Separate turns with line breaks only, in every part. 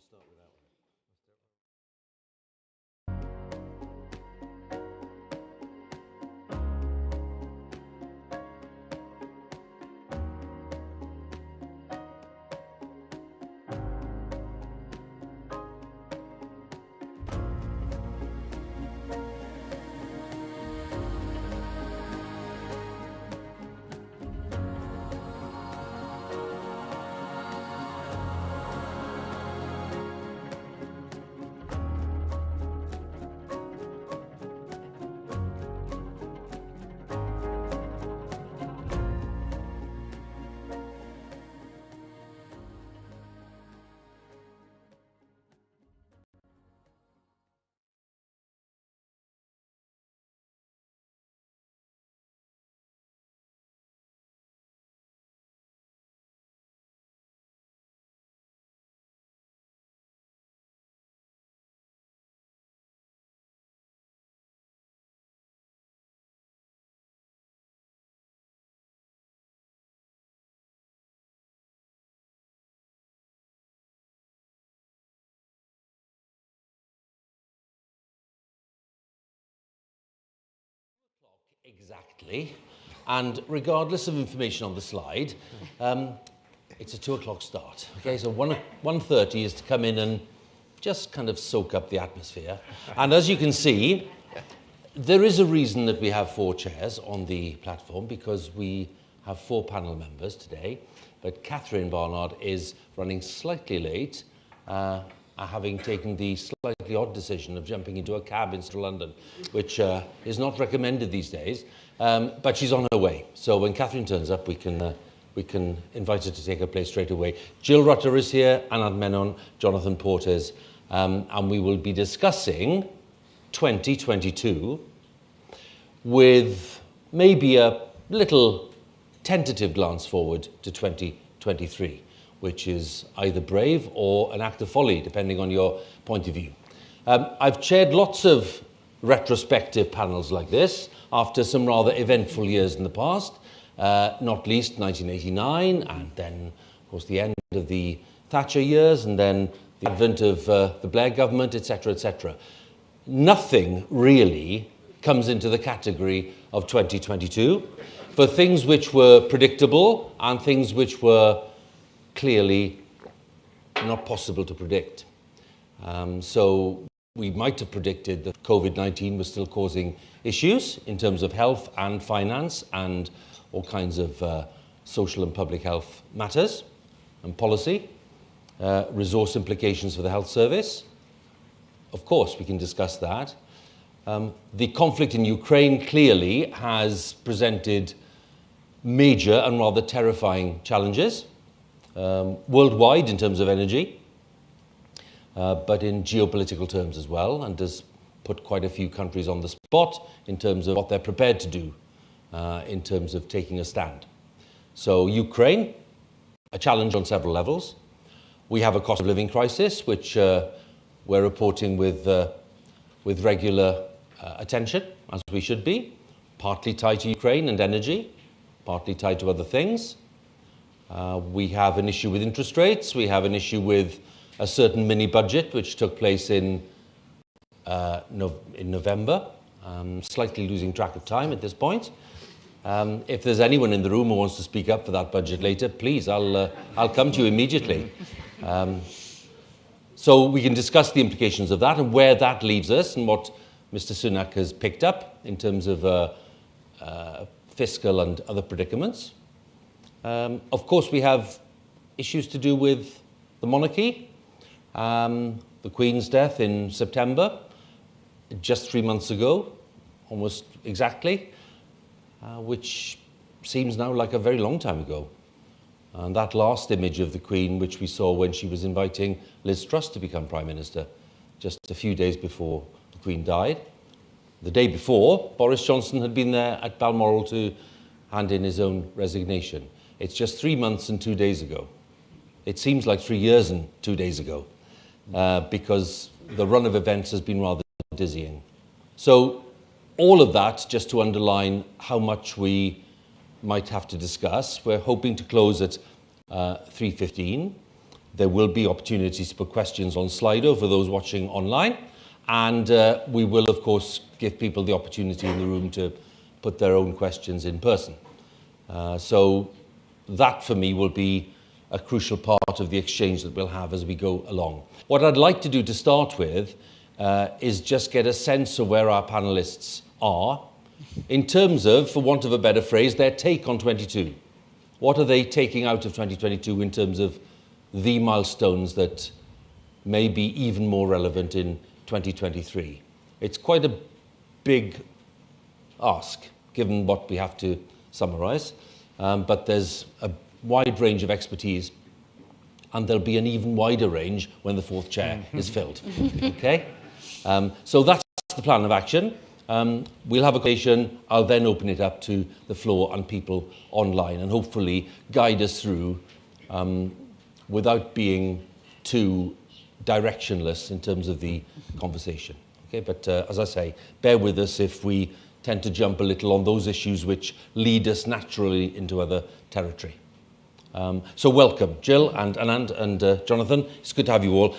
start with that one. Exactly, and regardless of information on the slide, it's a 2 o'clock start. Okay, so 1:30 is to come in and just kind of soak up the atmosphere. And as you can see, there is a reason that we have 4 chairs on the platform, because we have 4 panel members today. But Catherine Barnard is running slightly late, having taken the slightly odd decision of jumping into a cab in central London, which is not recommended these days, but she's on her way. So when Catherine turns up, we can invite her to take her place straight away. Jill Rutter is here, Anand Menon, Jonathan Portes, and we will be discussing 2022 with maybe a little tentative glance forward to 2023. Which is either brave or an act of folly, depending on your point of view. I've chaired lots of retrospective panels like this after some rather eventful years in the past, not least 1989, and then, of course, the end of the Thatcher years, and then the advent of the Blair government, etc., etc. Nothing really comes into the category of 2022 for things which were predictable and things which were clearly not possible to predict. So we might have predicted that COVID-19 was still causing issues in terms of health and finance and all kinds of social and public health matters and policy, resource implications for the health service. Of course, we can discuss that. The conflict in Ukraine clearly has presented major and rather terrifying challenges. Worldwide in terms of energy, but in geopolitical terms as well, and has put quite a few countries on the spot in terms of what they're prepared to do in terms of taking a stand. So Ukraine, a challenge on several levels. We have a cost of living crisis, which we're reporting with regular attention, as we should be, partly tied to Ukraine and energy, partly tied to other things. We have an issue with interest rates. We have an issue with a certain mini budget which took place in November. Slightly losing track of time at this point. If there's anyone in the room who wants to speak up for that budget later, please, I'll come to you immediately. So we can discuss the implications of that and where that leaves us and what Mr. Sunak has picked up in terms of fiscal and other predicaments. Of course, we have issues to do with the monarchy, the Queen's death in September, just 3 months ago, almost exactly, which seems now like a very long time ago. And that last image of the Queen, which we saw when she was inviting Liz Truss to become Prime Minister, just a few days before the Queen died. The day before, Boris Johnson had been there at Balmoral to hand in his own resignation. It's just 3 months and 2 days ago. It seems like 3 years and 2 days ago, because the run of events has been rather dizzying. So all of that just to underline how much we might have to discuss. We're hoping to close at 3:15. There will be opportunities to put questions on Slido for those watching online, and we will, of course, give people the opportunity in the room to put their own questions in person. So that, for me, will be a crucial part of the exchange that we'll have as we go along. What I'd like to do to start with is just get a sense of where our panellists are in terms of, for want of a better phrase, their take on 22. What are they taking out of 2022 in terms of the milestones that may be even more relevant in 2023? It's quite a big ask, given what we have to summarise, but there's a wide range of expertise, and there'll be an even wider range when the fourth chair is filled. Okay? So that's the plan of action. We'll have a conversation. I'll then open it up to the floor and people online, and hopefully guide us through without being too directionless in terms of the conversation. Okay, but as I say, bear with us if we tend to jump a little on those issues which lead us naturally into other territory. So welcome, Jill and Anand and Jonathan. It's good to have you all.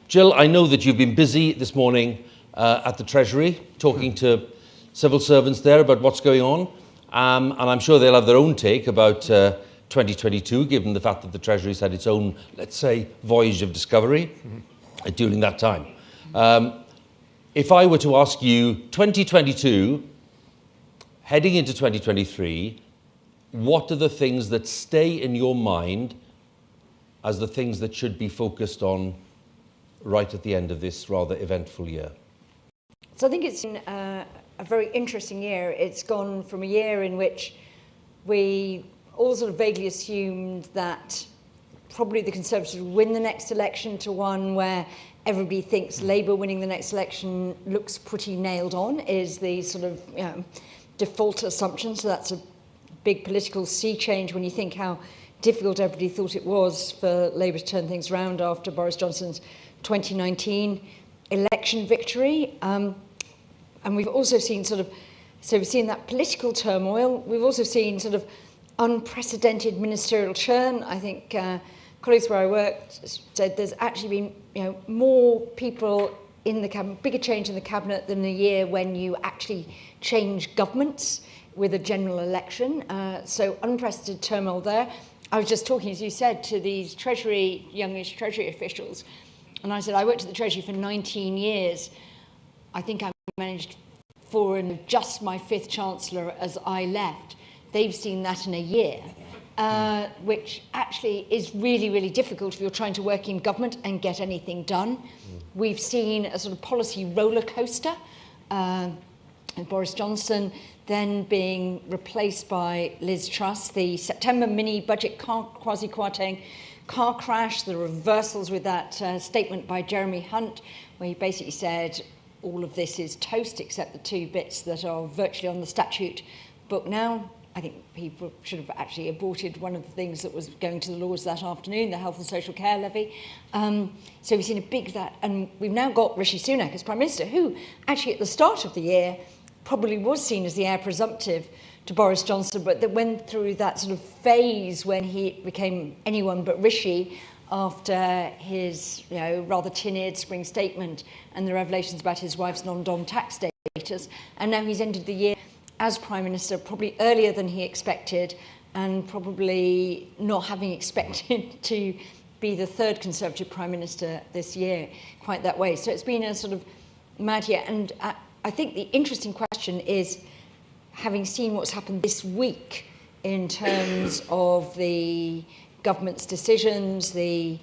Jill, I know that you've been busy this morning at the Treasury, talking to civil servants there about what's going on, and I'm sure they'll have their own take about 2022, given the fact that the Treasury's had its own, let's say, voyage of discovery during that time. If I were to ask you, 2022, heading into 2023, what are the things that stay in your mind as the things that should be focused on right at the end of this rather eventful year?
So I think it's been a very interesting year. It's gone from a year in which we all sort of vaguely assumed that probably the Conservatives would win the next election, to one where everybody thinks Labour winning the next election looks pretty nailed on, is the sort of default assumption. So that's a big political sea change when you think how difficult everybody thought it was for Labour to turn things around after Boris Johnson's 2019 election victory. And we've also seen so we've seen that political turmoil. We've also seen sort of unprecedented ministerial churn. I think colleagues where I worked said there's actually been more people in the cabinet, bigger change in the cabinet than a year when you actually change governments with a general election. So unprecedented turmoil there. I was just talking, as you said, to these youngish Treasury officials, and I said, I worked at the Treasury for 19 years. I think I managed 4 and just my 5th Chancellor as I left. They've seen that in a year, which actually is really, really difficult if you're trying to work in government and get anything done. We've seen a sort of policy roller coaster, and Boris Johnson then being replaced by Liz Truss, the September mini budget quasi-quartering car crash, the reversals with that statement by Jeremy Hunt, where he basically said all of this is toast except the 2 bits that are virtually on the statute book now. I think people should have actually aborted one of the things that was going to the Lords that afternoon, the Health and Social Care Levy. So we've seen a big that, and we've now got Rishi Sunak as Prime Minister, who actually at the start of the year probably was seen as the heir presumptive to Boris Johnson, but that went through that sort of phase when he became anyone but Rishi after his rather tin-eared spring statement and the revelations about his wife's non-dom tax status. And now he's ended the year as Prime Minister probably earlier than he expected, and probably not having expected to be the 3rd Conservative Prime Minister this year quite that way. So it's been a sort of mad year. And I think the interesting question is, having seen what's happened this week in terms of the government's decisions, the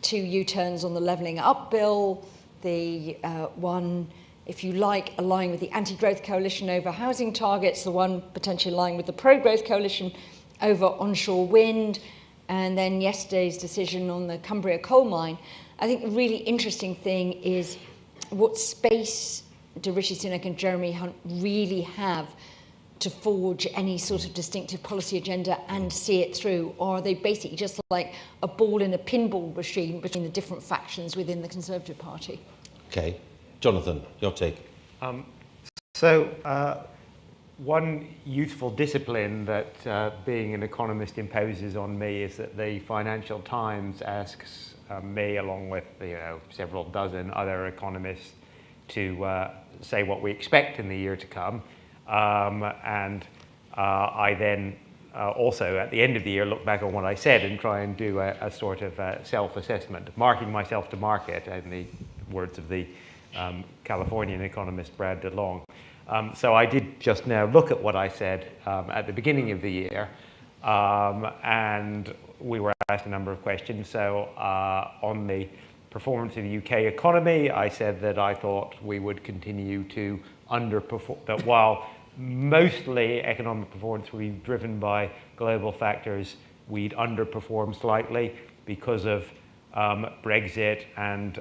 2 U-turns on the Levelling Up bill, the one, if you like, aligning with the anti-growth coalition over housing targets, the one potentially aligning with the pro-growth coalition over onshore wind, and then yesterday's decision on the Cumbria coal mine. I think the really interesting thing is what space do Rishi Sunak and Jeremy Hunt really have to forge any sort of distinctive policy agenda and see it through? Or are they basically just like a ball in a pinball machine between the different factions within the Conservative Party? Okay.
Jonathan, your take.
one useful discipline that being an economist imposes on me is that the Financial Times asks me, along with several dozen other economists, to say what we expect in the year to come. And I then also, at the end of the year, look back on what I said and try and do a sort of self-assessment, marking myself to market, in the words of the Californian economist Brad DeLong. So I did just now look at what I said at the beginning of the year, and we were asked a number of questions. So on the performance of the UK economy, I said that I thought we would continue to underperform, that while mostly economic performance would be driven by global factors, we'd underperform slightly because of Brexit and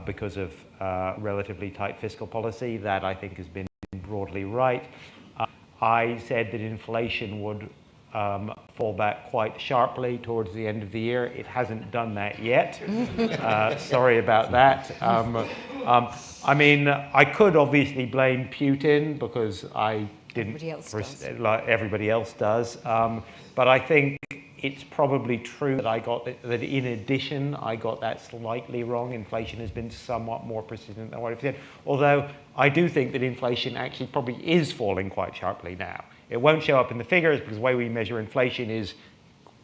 because of relatively tight fiscal policy. That, I think, has been broadly right. I said that inflation would fall back quite sharply towards the end of the year. It hasn't done that yet. Sorry about that. I mean, I could obviously blame Putin because I didn't, like everybody else does. But I think it's probably true that in addition, I got that slightly wrong. Inflation has been somewhat more persistent than what I've said. Although I do think that inflation actually probably is falling quite sharply now. It won't show up in the figures because the way we measure inflation is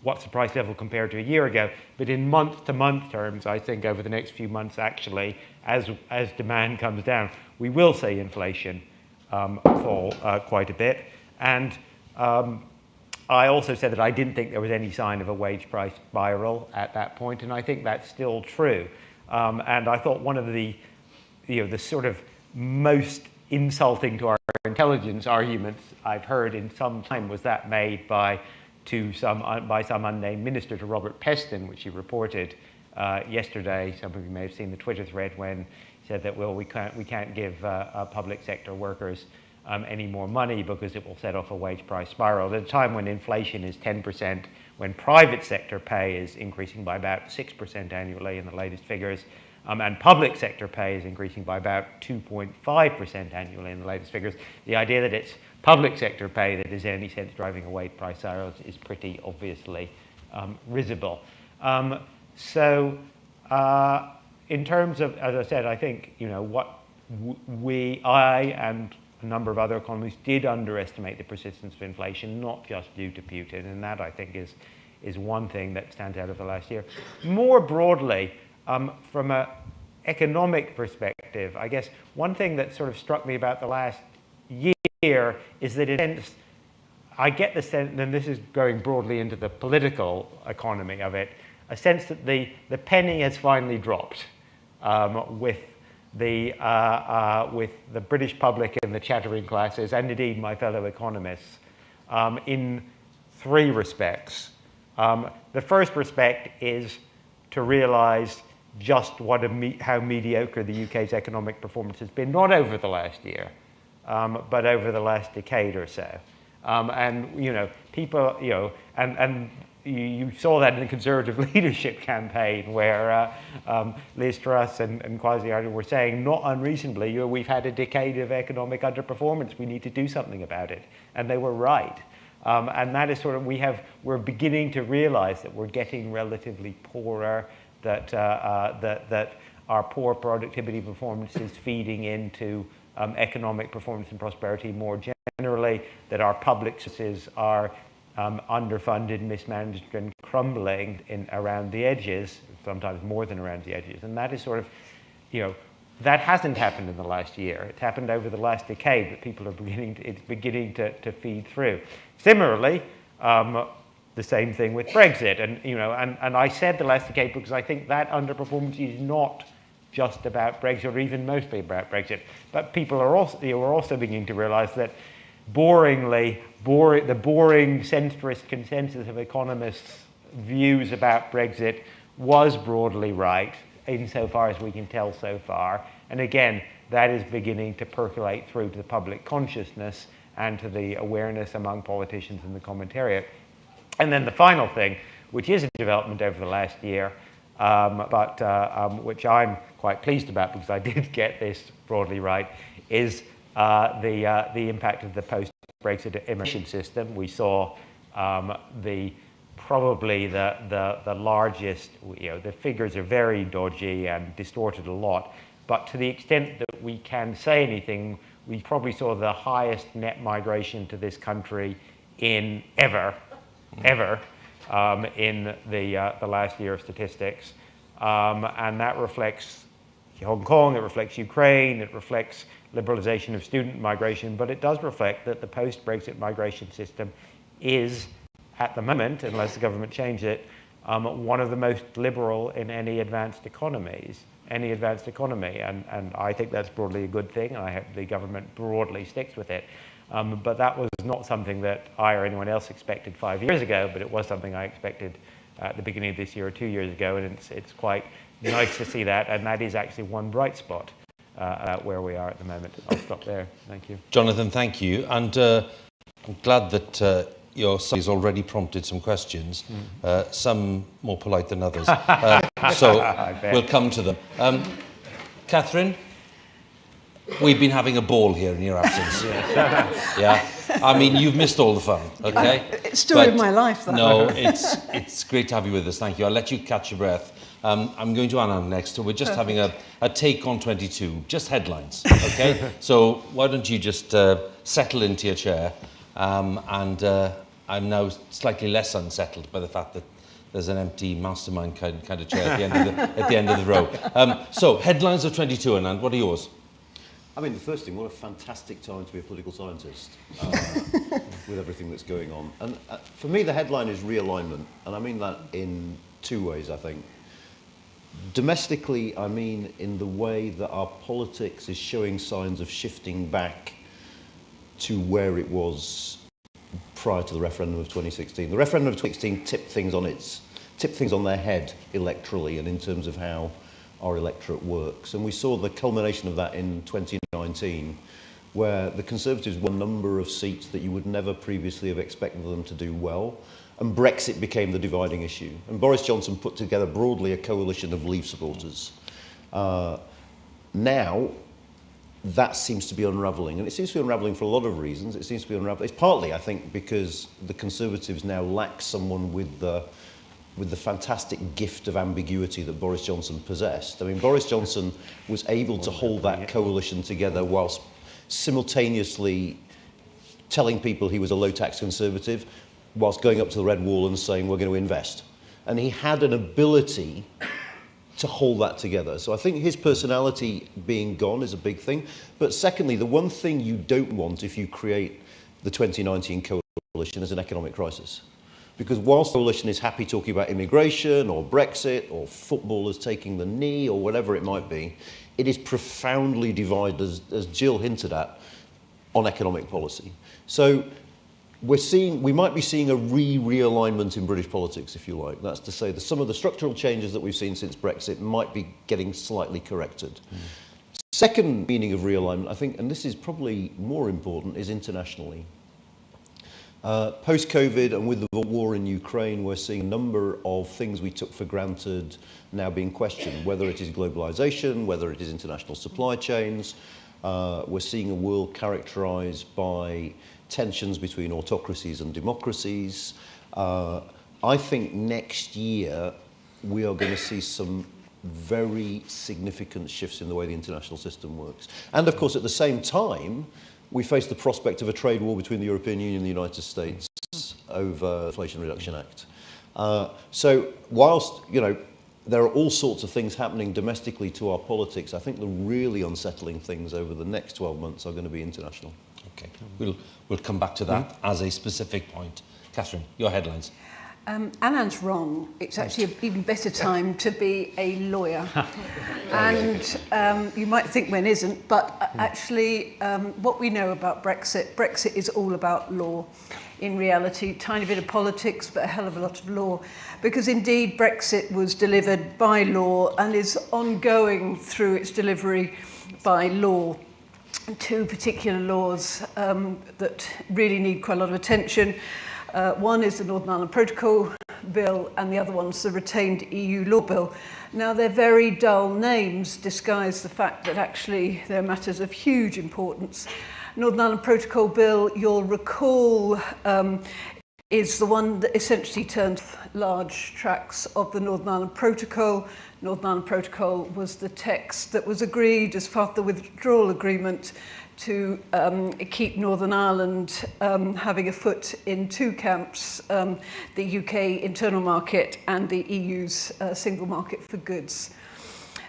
what's the price level compared to a year ago. But in month-to-month terms, I think over the next few months, actually, as demand comes down, we will see inflation fall quite a bit. And I also said that I didn't think there was any sign of a wage price spiral at that point, and I think that's still true. And I thought one of the sort of most insulting to our intelligence arguments I've heard in some time was that made by some unnamed minister to Robert Peston, which he reported yesterday. Some of you may have seen the Twitter thread when he said that, well, we can't give public sector workers any more money because it will set off a wage price spiral. At a time when inflation is 10%, when private sector pay is increasing by about 6% annually in the latest figures, and public sector pay is increasing by about 2.5% annually in the latest figures, the idea that it's public sector pay that is in any sense driving a wage price spiral is pretty obviously risible. So in terms of, as I said, I think what I and a number of other economists did underestimate the persistence of inflation, not just due to Putin, and that I think is one thing that stands out of the last year. More broadly, from an economic perspective, I guess one thing that sort of struck me about the last year is that in a sense, I get the sense, and this is going broadly into the political economy of it, a sense that the penny has finally dropped with the British public and the chattering classes, and indeed my fellow economists, in three respects. The first respect is to realize just how mediocre the UK's economic performance has been, not over the last year, but over the last decade or so. And people, and you saw that in the Conservative leadership campaign where Liz Truss and Kwasi Arden were saying, not unreasonably, we've had a decade of economic underperformance. We need to do something about it. And they were right. And that is sort of, we're beginning to realize that we're getting relatively poorer, that our poor productivity performance is feeding into economic performance and prosperity more generally, that our public services are underfunded, mismanaged, and crumbling around the edges, sometimes more than around the edges. And that is sort of, that hasn't happened in the last year. It's happened over the last decade, but people are beginning to feed through. Similarly, the same thing with Brexit. And I said the last decade because I think that underperformance is not just about Brexit, or even mostly about Brexit. But people are also beginning to realize that the boring centrist consensus of economists' views about Brexit was broadly right, insofar as we can tell so far. And again, that is beginning to percolate through to the public consciousness and to the awareness among politicians in the commentariat. And then the final thing, which is a development over the last year, but which I'm quite pleased about because I did get this broadly right, is the impact of the post-Brexit immigration system. We saw probably the largest, the figures are very dodgy and distorted a lot, but to the extent that we can say anything, we probably saw the highest net migration to this country in ever in the last year of statistics. And that reflects Hong Kong, it reflects Ukraine, it reflects liberalization of student migration, but it does reflect that the post-Brexit migration system is, at the moment, unless the government changes it, one of the most liberal in any advanced economy. And I think that's broadly a good thing. I hope the government broadly sticks with it. But that was not something that I or anyone else expected 5 years ago, but it was something I expected at the beginning of this year or 2 years ago, and it's quite nice to see that, and that is actually one bright spot where we are at the moment. I'll stop there. Thank you.
Jonathan, thank you. And I'm glad that your son has already prompted some questions, some more polite than others. So we'll come to them. Catherine, we've been having a ball here in your absence. Yeah. I mean, you've missed all the fun, okay?
It's the story of my life, that.
No, it's great to have you with us. Thank you. I'll let you catch your breath. I'm going to Anand next. So we're just having a take on 22, just headlines, okay? So why don't you just settle into your chair? And I'm now slightly less unsettled by the fact that there's an empty mastermind kind of chair at the end of the row. So headlines of 22, Anand, what are yours?
I mean, the first thing, what a fantastic time to be a political scientist with everything that's going on. And for me, the headline is realignment. And I mean that in two ways, I think. Domestically, I mean in the way that our politics is showing signs of shifting back to where it was prior to the referendum of 2016. The referendum of 2016 tipped things on their head electorally and in terms of how our electorate works. And we saw the culmination of that in 2019, where the Conservatives won a number of seats that you would never previously have expected them to do well, and Brexit became the dividing issue. And Boris Johnson put together broadly a coalition of Leave supporters. Now, that seems to be unravelling, and it seems to be unravelling for a lot of reasons. It seems to be unravelling. It's partly, I think, because the Conservatives now lack someone with the fantastic gift of ambiguity that Boris Johnson possessed. I mean, Boris Johnson was able to hold that coalition together whilst simultaneously telling people he was a low-tax Conservative, whilst going up to the Red Wall and saying, we're going to invest. And he had an ability to hold that together. So I think his personality being gone is a big thing. But secondly, the one thing you don't want if you create the 2019 coalition is an economic crisis. Because whilst the coalition is happy talking about immigration or Brexit or footballers taking the knee or whatever it might be, it is profoundly divided, as Jill hinted at, on economic policy. So we might be seeing a realignment in British politics, if you like. That's to say that some of the structural changes that we've seen since Brexit might be getting slightly corrected. Second meaning of realignment, I think, and this is probably more important, is internationally. Post-COVID and with the war in Ukraine, we're seeing a number of things we took for granted now being questioned, whether it is globalization, whether it is international supply chains. We're seeing a world characterized by tensions between autocracies and democracies. I think next year we are going to see some very significant shifts in the way the international system works. And of course, at the same time, we face the prospect of a trade war between the European Union and the United States over the Inflation Reduction Act. So whilst, there are all sorts of things happening domestically to our politics, I think the really unsettling things over the next 12 months are going to be international.
Okay, we'll come back to that as a specific point. Catherine, your headlines.
Anand's wrong. It's actually an even better time to be a lawyer. And you might think when isn't, but actually what we know about Brexit is all about law. In reality, tiny bit of politics, but a hell of a lot of law. Because indeed, Brexit was delivered by law and is ongoing through its delivery by law. Two particular laws that really need quite a lot of attention. One is the Northern Ireland Protocol, bill, and the other one's the retained EU law bill. Now, they're very dull names, disguise the fact that actually they're matters of huge importance. Northern Ireland Protocol Bill, you'll recall, is the one that essentially turned large tracts of the Northern Ireland Protocol. Northern Ireland Protocol was the text that was agreed as part of the withdrawal agreement to keep Northern Ireland having a foot in two camps, the UK internal market and the EU's single market for goods.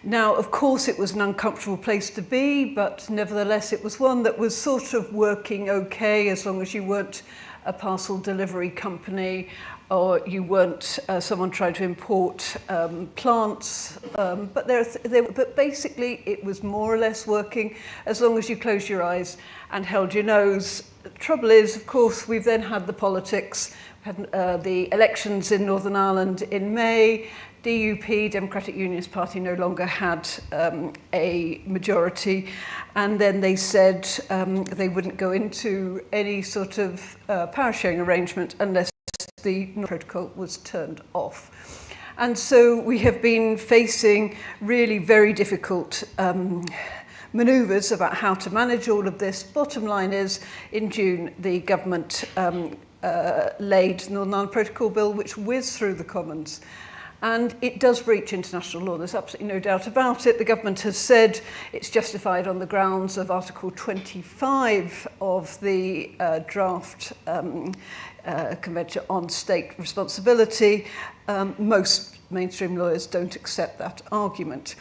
Now, of course, it was an uncomfortable place to be, but nevertheless, it was one that was sort of working okay as long as you weren't a parcel delivery company or you weren't someone trying to import plants. But basically, it was more or less working as long as you closed your eyes and held your nose. The trouble is, of course, we've then had the politics. We had the elections in Northern Ireland in May. DUP, Democratic Unionist Party, no longer had a majority, and then they said they wouldn't go into any sort of power sharing arrangement unless the protocol was turned off. And so we have been facing really very difficult manoeuvres about how to manage all of this. Bottom line is, in June, the government laid the Northern Ireland Protocol Bill, which whizzed through the Commons. And it does breach international law. There's absolutely no doubt about it. The government has said it's justified on the grounds of Article 25 of the draft Convention on State Responsibility. Most mainstream lawyers don't accept that argument.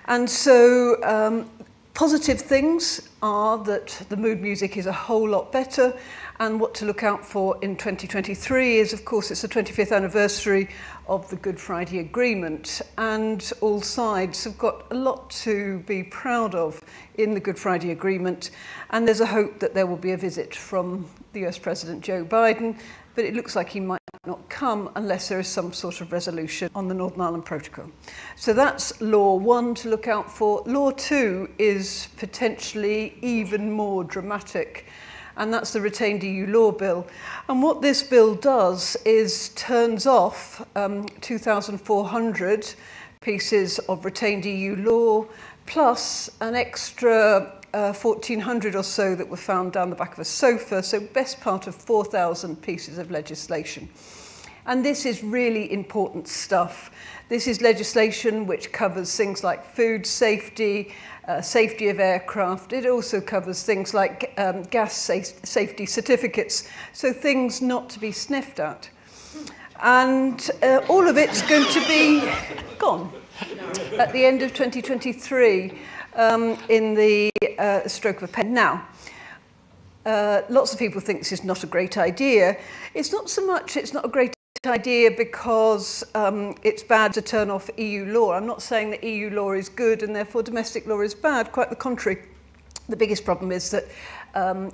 And so positive things are that the mood music is a whole lot better. And what to look out for in 2023 is, of course, it's the 25th anniversary of the Good Friday Agreement, and all sides have got a lot to be proud of in the Good Friday Agreement, and there's a hope that there will be a visit from the US President Joe Biden, but it looks like he might not come unless there is some sort of resolution on the Northern Ireland Protocol. So that's Law 1 to look out for. Law 2 is potentially even more dramatic, and that's the retained EU law bill. And what this bill does is turns off 2,400 pieces of retained EU law, plus an extra 1,400 or so that were found down the back of a sofa, so best part of 4,000 pieces of legislation. And this is really important stuff. This is legislation which covers things like food safety, safety of aircraft. It also covers things like gas safety certificates, so things not to be sniffed at. And all of it's going to be gone at the end of 2023 in the stroke of a pen. Now, lots of people think this is not a great idea. It's not so much it's not a great idea because it's bad to turn off EU law. I'm not saying that EU law is good and therefore domestic law is bad, quite the contrary. The biggest problem is that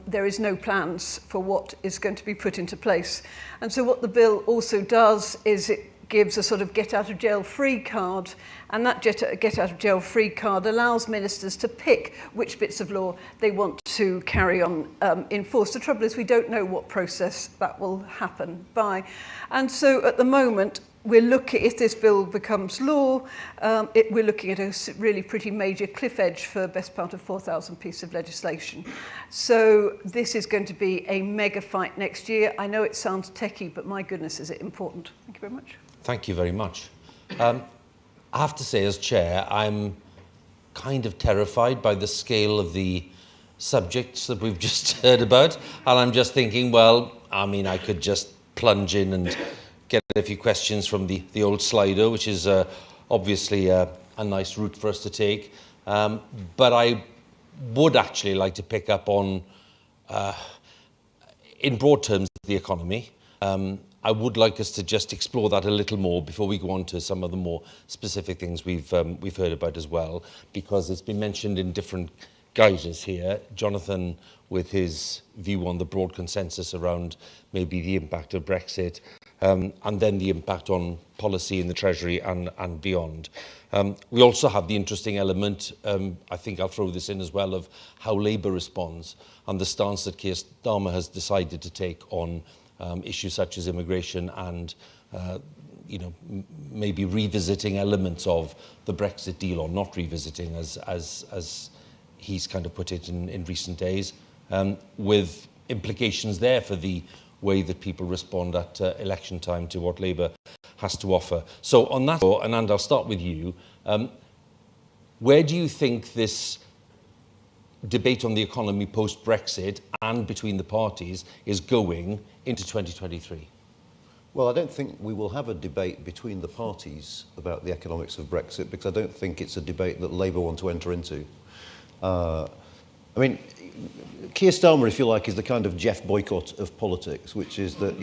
there is no plans for what is going to be put into place. And so what the bill also does is it gives a sort of get-out-of-jail-free card, and that get-out-of-jail-free card allows ministers to pick which bits of law they want to carry on in force. The trouble is we don't know what process that will happen by. And so at the moment, we're looking, if this bill becomes law, we're looking at a really pretty major cliff edge for best part of 4,000 pieces of legislation. So this is going to be a mega fight next year. I know it sounds techie, but my goodness, is it important. Thank you very much.
Thank you very much. I have to say, as chair, I'm kind of terrified by the scale of the subjects that we've just heard about. And I'm just thinking, well, I mean, I could just plunge in and get a few questions from the old Slido, which is obviously a nice route for us to take. But I would actually like to pick up on, in broad terms, the economy. I would like us to just explore that a little more before we go on to some of the more specific things we've heard about as well, because it's been mentioned in different guises here. Jonathan, with his view on the broad consensus around maybe the impact of Brexit, and then the impact on policy in the Treasury and beyond. We also have the interesting element, I think I'll throw this in as well, of how Labour responds and the stance that Keir Starmer has decided to take on issues such as immigration and maybe revisiting elements of the Brexit deal or not revisiting, as he's kind of put it in recent days, with implications there for the way that people respond at election time to what Labour has to offer. So on that, Anand, I'll start with you. Where do you think this debate on the economy post-Brexit and between the parties is going into 2023?
Well, I don't think we will have a debate between the parties about the economics of Brexit, because I don't think it's a debate that Labour want to enter into. I mean, Keir Starmer, if you like, is the kind of Jeff Boycott of politics, which is that,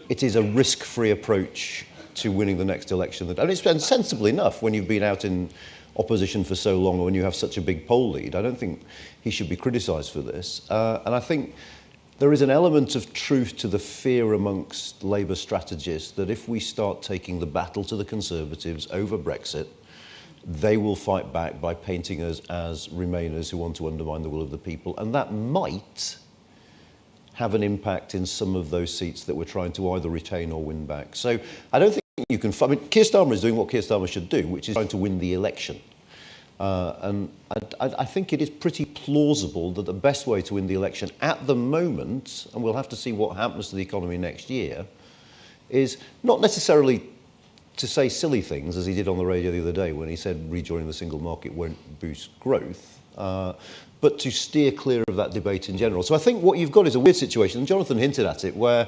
it is a risk-free approach to winning the next election. And it's sensible enough when you've been out in opposition for so long, or when you have such a big poll lead. I don't think he should be criticised for this. And I think there is an element of truth to the fear amongst Labour strategists that if we start taking the battle to the Conservatives over Brexit, they will fight back by painting us as Remainers who want to undermine the will of the people. And that might have an impact in some of those seats that we're trying to either retain or win back. So I don't think you can... I mean, Keir Starmer is doing what Keir Starmer should do, which is trying to win the election. And I think it is pretty plausible that the best way to win the election at the moment, and we'll have to see what happens to the economy next year, is not necessarily to say silly things, as he did on the radio the other day when he said rejoining the single market won't boost growth, but to steer clear of that debate in general. So I think what you've got is a weird situation, and Jonathan hinted at it, where,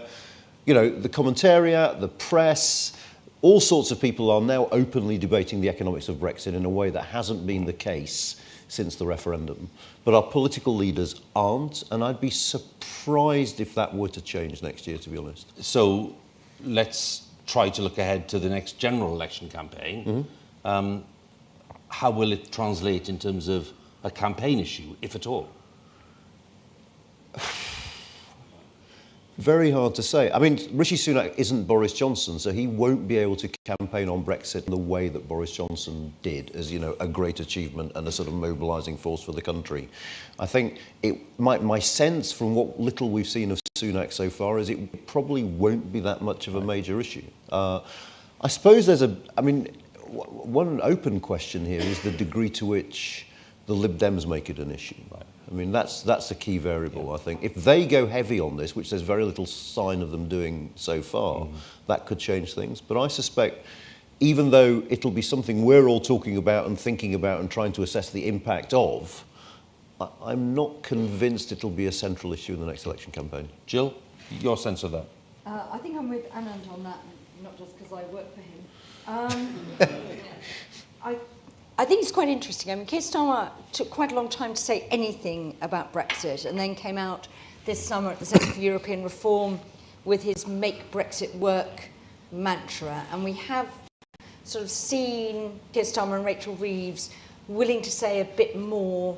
the commentariat, the press, all sorts of people are now openly debating the economics of Brexit in a way that hasn't been the case since the referendum. But our political leaders aren't, and I'd be surprised if that were to change next year, to be honest.
So let's try to look ahead to the next general election campaign. Mm-hmm. How will it translate in terms of a campaign issue, if at all? Very hard to say. I mean, Rishi Sunak isn't Boris Johnson, so he won't be able to campaign on Brexit in the way that Boris Johnson did, as, a great achievement and a sort of mobilising force for the country. I think my sense from what little we've seen of Sunak so far is it probably won't be that much of a major issue. I suppose one open question here is the degree to which the Lib Dems make it an issue. Right. I mean, that's a key variable, I think. If they go heavy on this, which there's very little sign of them doing so far, that could change things. But I suspect, even though it'll be something we're all talking about and thinking about and trying to assess the impact of, I'm not convinced it'll be a central issue in the next election campaign. Jill, your sense of that?
I think I'm with Anand on that, not just because I work for him. I think it's quite interesting. I mean, Keir Starmer took quite a long time to say anything about Brexit, and then came out this summer at the Centre for European Reform with his Make Brexit Work mantra. And we have sort of seen Keir Starmer and Rachel Reeves willing to say a bit more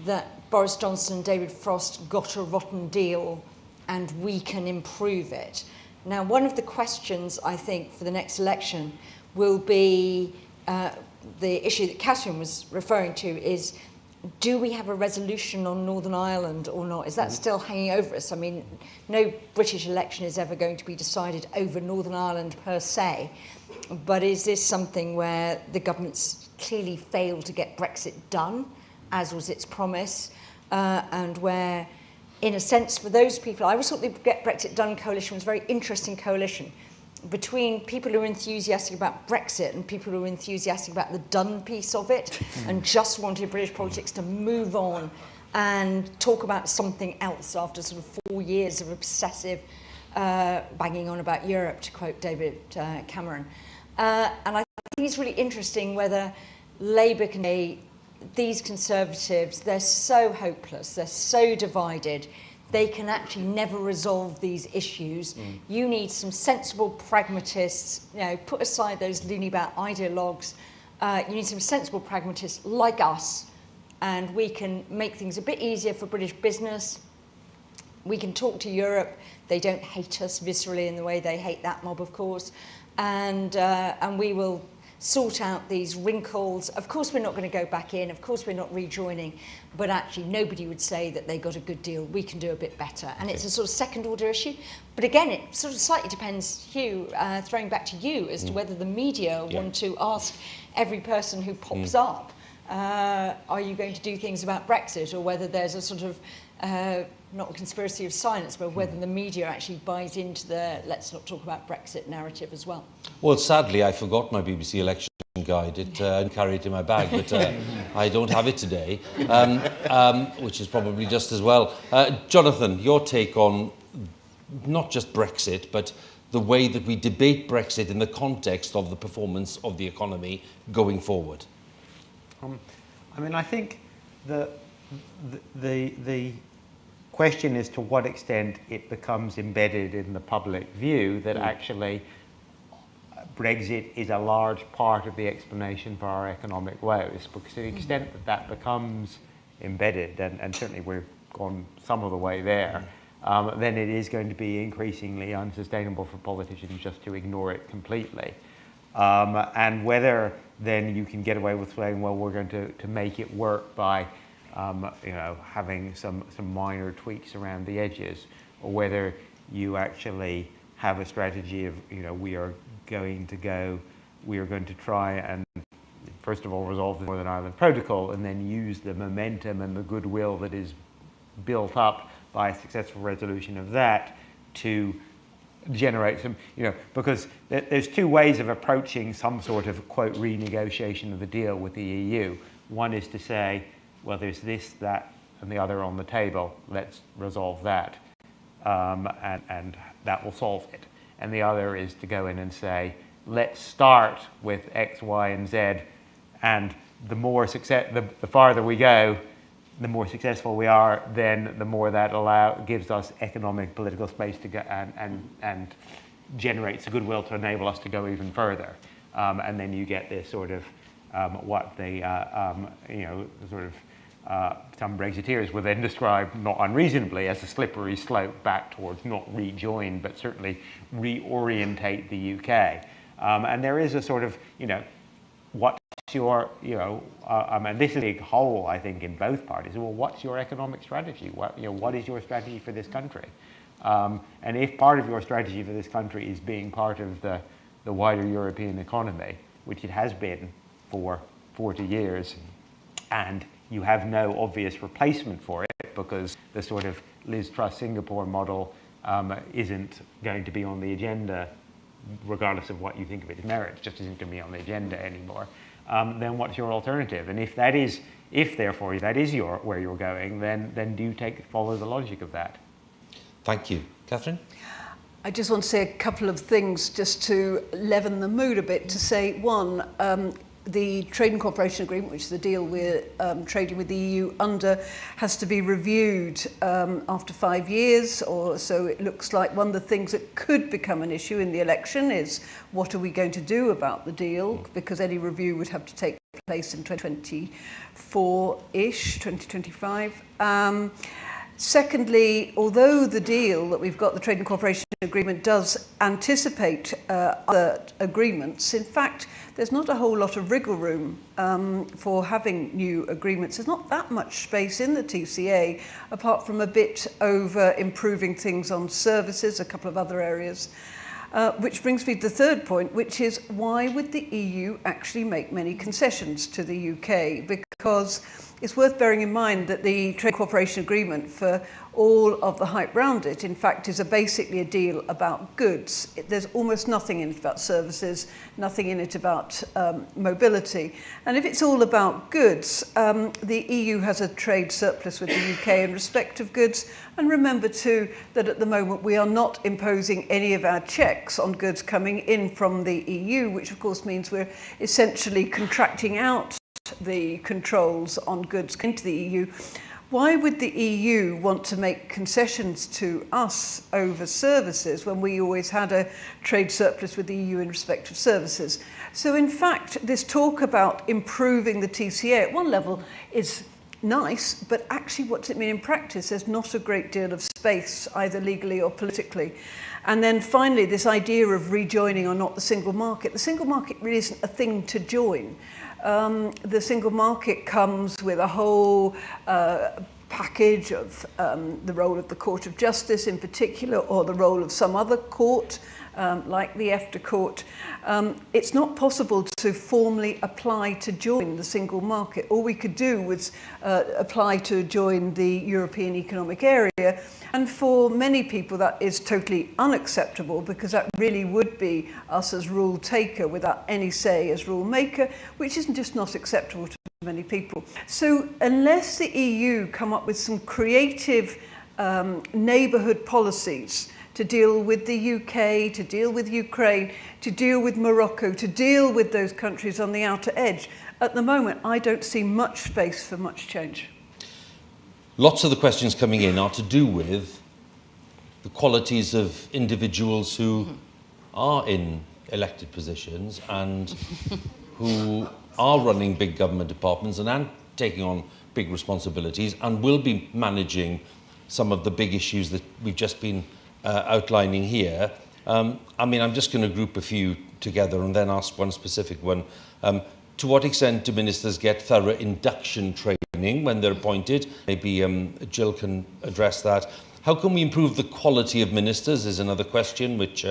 that Boris Johnson and David Frost got a rotten deal and we can improve it. Now, one of the questions, I think, for the next election will be the issue that Catherine was referring to is, do we have a resolution on Northern Ireland or not? Is that still hanging over us? I mean, no British election is ever going to be decided over Northern Ireland per se, but is this something where the government's clearly failed to get Brexit done, as was its promise, and where, in a sense, for those people, I always thought the Get Brexit Done coalition was a very interesting coalition, between people who are enthusiastic about Brexit and people who are enthusiastic about the done piece of it and just wanted British politics to move on and talk about something else after sort of 4 years of obsessive banging on about Europe, to quote David Cameron. And I think it's really interesting whether Labour can say, these Conservatives, they're so hopeless, they're so divided, they can actually never resolve these issues. You need some sensible pragmatists, put aside those loony bat ideologues. You need some sensible pragmatists like us, and we can make things a bit easier for British business. We can talk to Europe. They don't hate us viscerally in the way they hate that mob, of course. And we will sort out these wrinkles. Of course, we're not going to go back in. Of course, we're not rejoining. But actually, nobody would say that they got a good deal. We can do a bit better. And it's a sort of second-order issue. But again, it sort of slightly depends, Hugh, throwing back to you, as to whether the media want to ask every person who pops up, are you going to do things about Brexit, or whether there's a sort of, not a conspiracy of silence, but whether the media actually buys into the let's not talk about Brexit narrative as well.
Well, sadly, I forgot my BBC election guide. It carried it in my bag, but I don't have it today, which is probably just as well. Jonathan, your take on not just Brexit, but the way that we debate Brexit in the context of the performance of the economy going forward.
I mean, I think the question is to what extent it becomes embedded in the public view that actually Brexit is a large part of the explanation for our economic woes, because to the extent that that becomes embedded, and certainly we've gone some of the way there, then it is going to be increasingly unsustainable for politicians just to ignore it completely. And whether then you can get away with saying, well, we're going to make it work by having some minor tweaks around the edges, or whether you actually have a strategy of, we are going to try and first of all resolve the Northern Ireland Protocol, and then use the momentum and the goodwill that is built up by a successful resolution of that to generate some, because there's two ways of approaching some sort of, quote, renegotiation of the deal with the EU. One is to say, well, there's this, that, and the other on the table. Let's resolve that, and that will solve it. And the other is to go in and say, let's start with X, Y, and Z, and the farther we go, the more successful we are, then the more that gives us economic, political space to go and generates goodwill to enable us to go even further. And then you get this sort of some Brexiteers will then describe, not unreasonably, as a slippery slope back towards not rejoin, but certainly reorientate the UK. And there is a sort of, what's your, and this is a big hole, I think, in both parties. Well, what's your economic strategy? What is your strategy for this country? And if part of your strategy for this country is being part of the wider European economy, which it has been for 40 years, and you have no obvious replacement for it because the sort of Liz Truss Singapore model isn't going to be on the agenda, regardless of what you think of its merits, just isn't going to be on the agenda anymore, then what's your alternative? And if therefore that is where you're going, then do you follow the logic of that?
Thank you. Catherine?
I just want to say a couple of things just to leaven the mood a bit, to say, one, the Trade and Cooperation Agreement, which is the deal we're trading with the EU under, has to be reviewed after 5 years or so. It looks like one of the things that could become an issue in the election is what are we going to do about the deal, because any review would have to take place in 2024-ish, 2025. Secondly, although the deal that we've got, the Trade and Cooperation Agreement, does anticipate other agreements, in fact, there's not a whole lot of wriggle room for having new agreements. There's not that much space in the TCA, apart from a bit over improving things on services, a couple of other areas. Which brings me to the third point, which is why would the EU actually make many concessions to the UK? Because it's worth bearing in mind that the Trade Cooperation Agreement, for all of the hype around it, in fact, is basically a deal about goods. There's almost nothing in it about services, nothing in it about mobility. And if it's all about goods, the EU has a trade surplus with the UK in respect of goods. And remember, too, that at the moment we are not imposing any of our checks on goods coming in from the EU, which of course means we're essentially contracting out the controls on goods into the EU. Why would the EU want to make concessions to us over services when we always had a trade surplus with the EU in respect of services? So in fact, this talk about improving the TCA at one level is nice, but actually what does it mean in practice? There's not a great deal of space, either legally or politically. And then finally, this idea of rejoining or not the single market. The single market really isn't a thing to join. The single market comes with a whole package of the role of the Court of Justice in particular, or the role of some other court, like the EFTA court. It's not possible to formally apply to join the single market. All we could do was apply to join the European Economic Area. And for many people, that is totally unacceptable, because that really would be us as rule taker without any say as rule maker, which isn't just not acceptable to many people. So unless the EU come up with some creative neighbourhood policies to deal with the UK, to deal with Ukraine, to deal with Morocco, to deal with those countries on the outer edge, at the moment I don't see much space for much change.
Lots of the questions coming in are to do with the qualities of individuals who are in elected positions and who are running big government departments and taking on big responsibilities and will be managing some of the big issues that we've just been outlining here. I mean, I'm just going to group a few together and then ask one specific one. To what extent do ministers get thorough induction training when they're appointed? Maybe Jill can address that. How can we improve the quality of ministers is another question which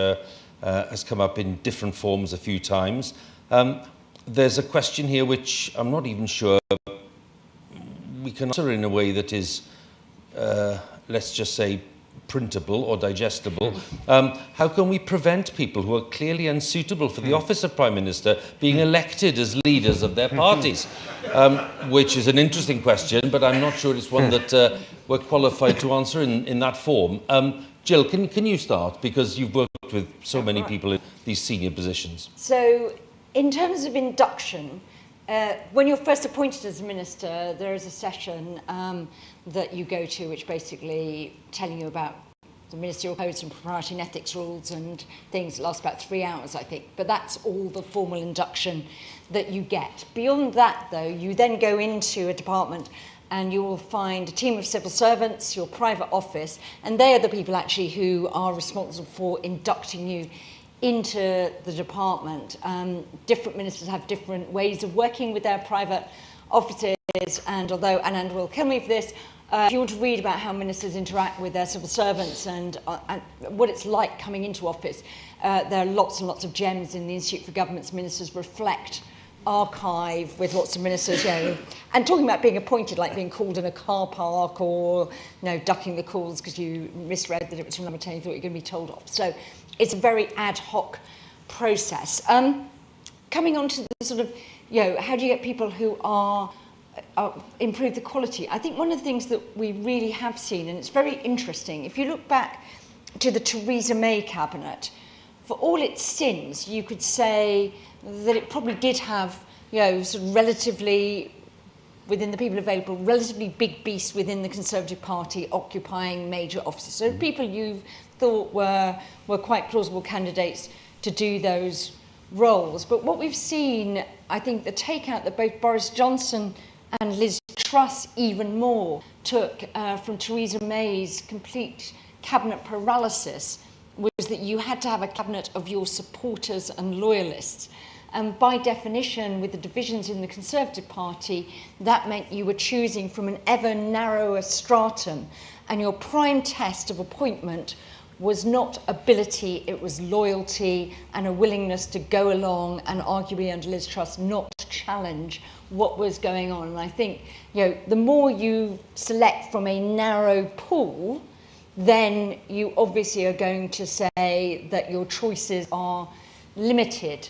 has come up in different forms a few times. There's a question here which I'm not even sure we can answer in a way that is, let's just say, printable or digestible. How can we prevent people who are clearly unsuitable for the office of Prime Minister being elected as leaders of their parties? Which is an interesting question, but I'm not sure it's one that we're qualified to answer in that form. Jill, can you start? Because you've worked with so many people in these senior positions.
So, in terms of induction, when you're first appointed as a minister, there is a session that you go to which basically telling you about the ministerial codes and propriety and ethics rules and things. It lasts about 3 hours, I think. But that's all the formal induction that you get. Beyond that, though, you then go into a department and you will find a team of civil servants, your private office, and they are the people actually who are responsible for inducting you into the department. Different ministers have different ways of working with their private offices, and although Anand will kill me for this, if you want to read about how ministers interact with their civil servants and what it's like coming into office, there are lots and lots of gems in the Institute for Government's Ministers Reflect archive with lots of ministers, you know, and talking about being appointed, like being called in a car park or, you know, ducking the calls because you misread that it was from number 10, you thought you were going to be told off. So it's a very ad hoc process. Coming on to the sort of, you know, how do you get people who are improve the quality? I think one of the things that we really have seen, and it's very interesting, if you look back to the Theresa May cabinet, for all its sins, you could say that it probably did have, you know, sort of relatively, within the people available, relatively big beasts within the Conservative Party occupying major offices. So people you thought were quite plausible candidates to do those roles. But what we've seen, I think the takeout that both Boris Johnson and Liz Truss even more took from Theresa May's complete cabinet paralysis was that you had to have a cabinet of your supporters and loyalists. And by definition, with the divisions in the Conservative Party, that meant you were choosing from an ever narrower stratum, and your prime test of appointment was not ability, it was loyalty and a willingness to go along and arguably under Liz Truss not challenge what was going on. And I think, you know, the more you select from a narrow pool, then you obviously are going to say that your choices are limited.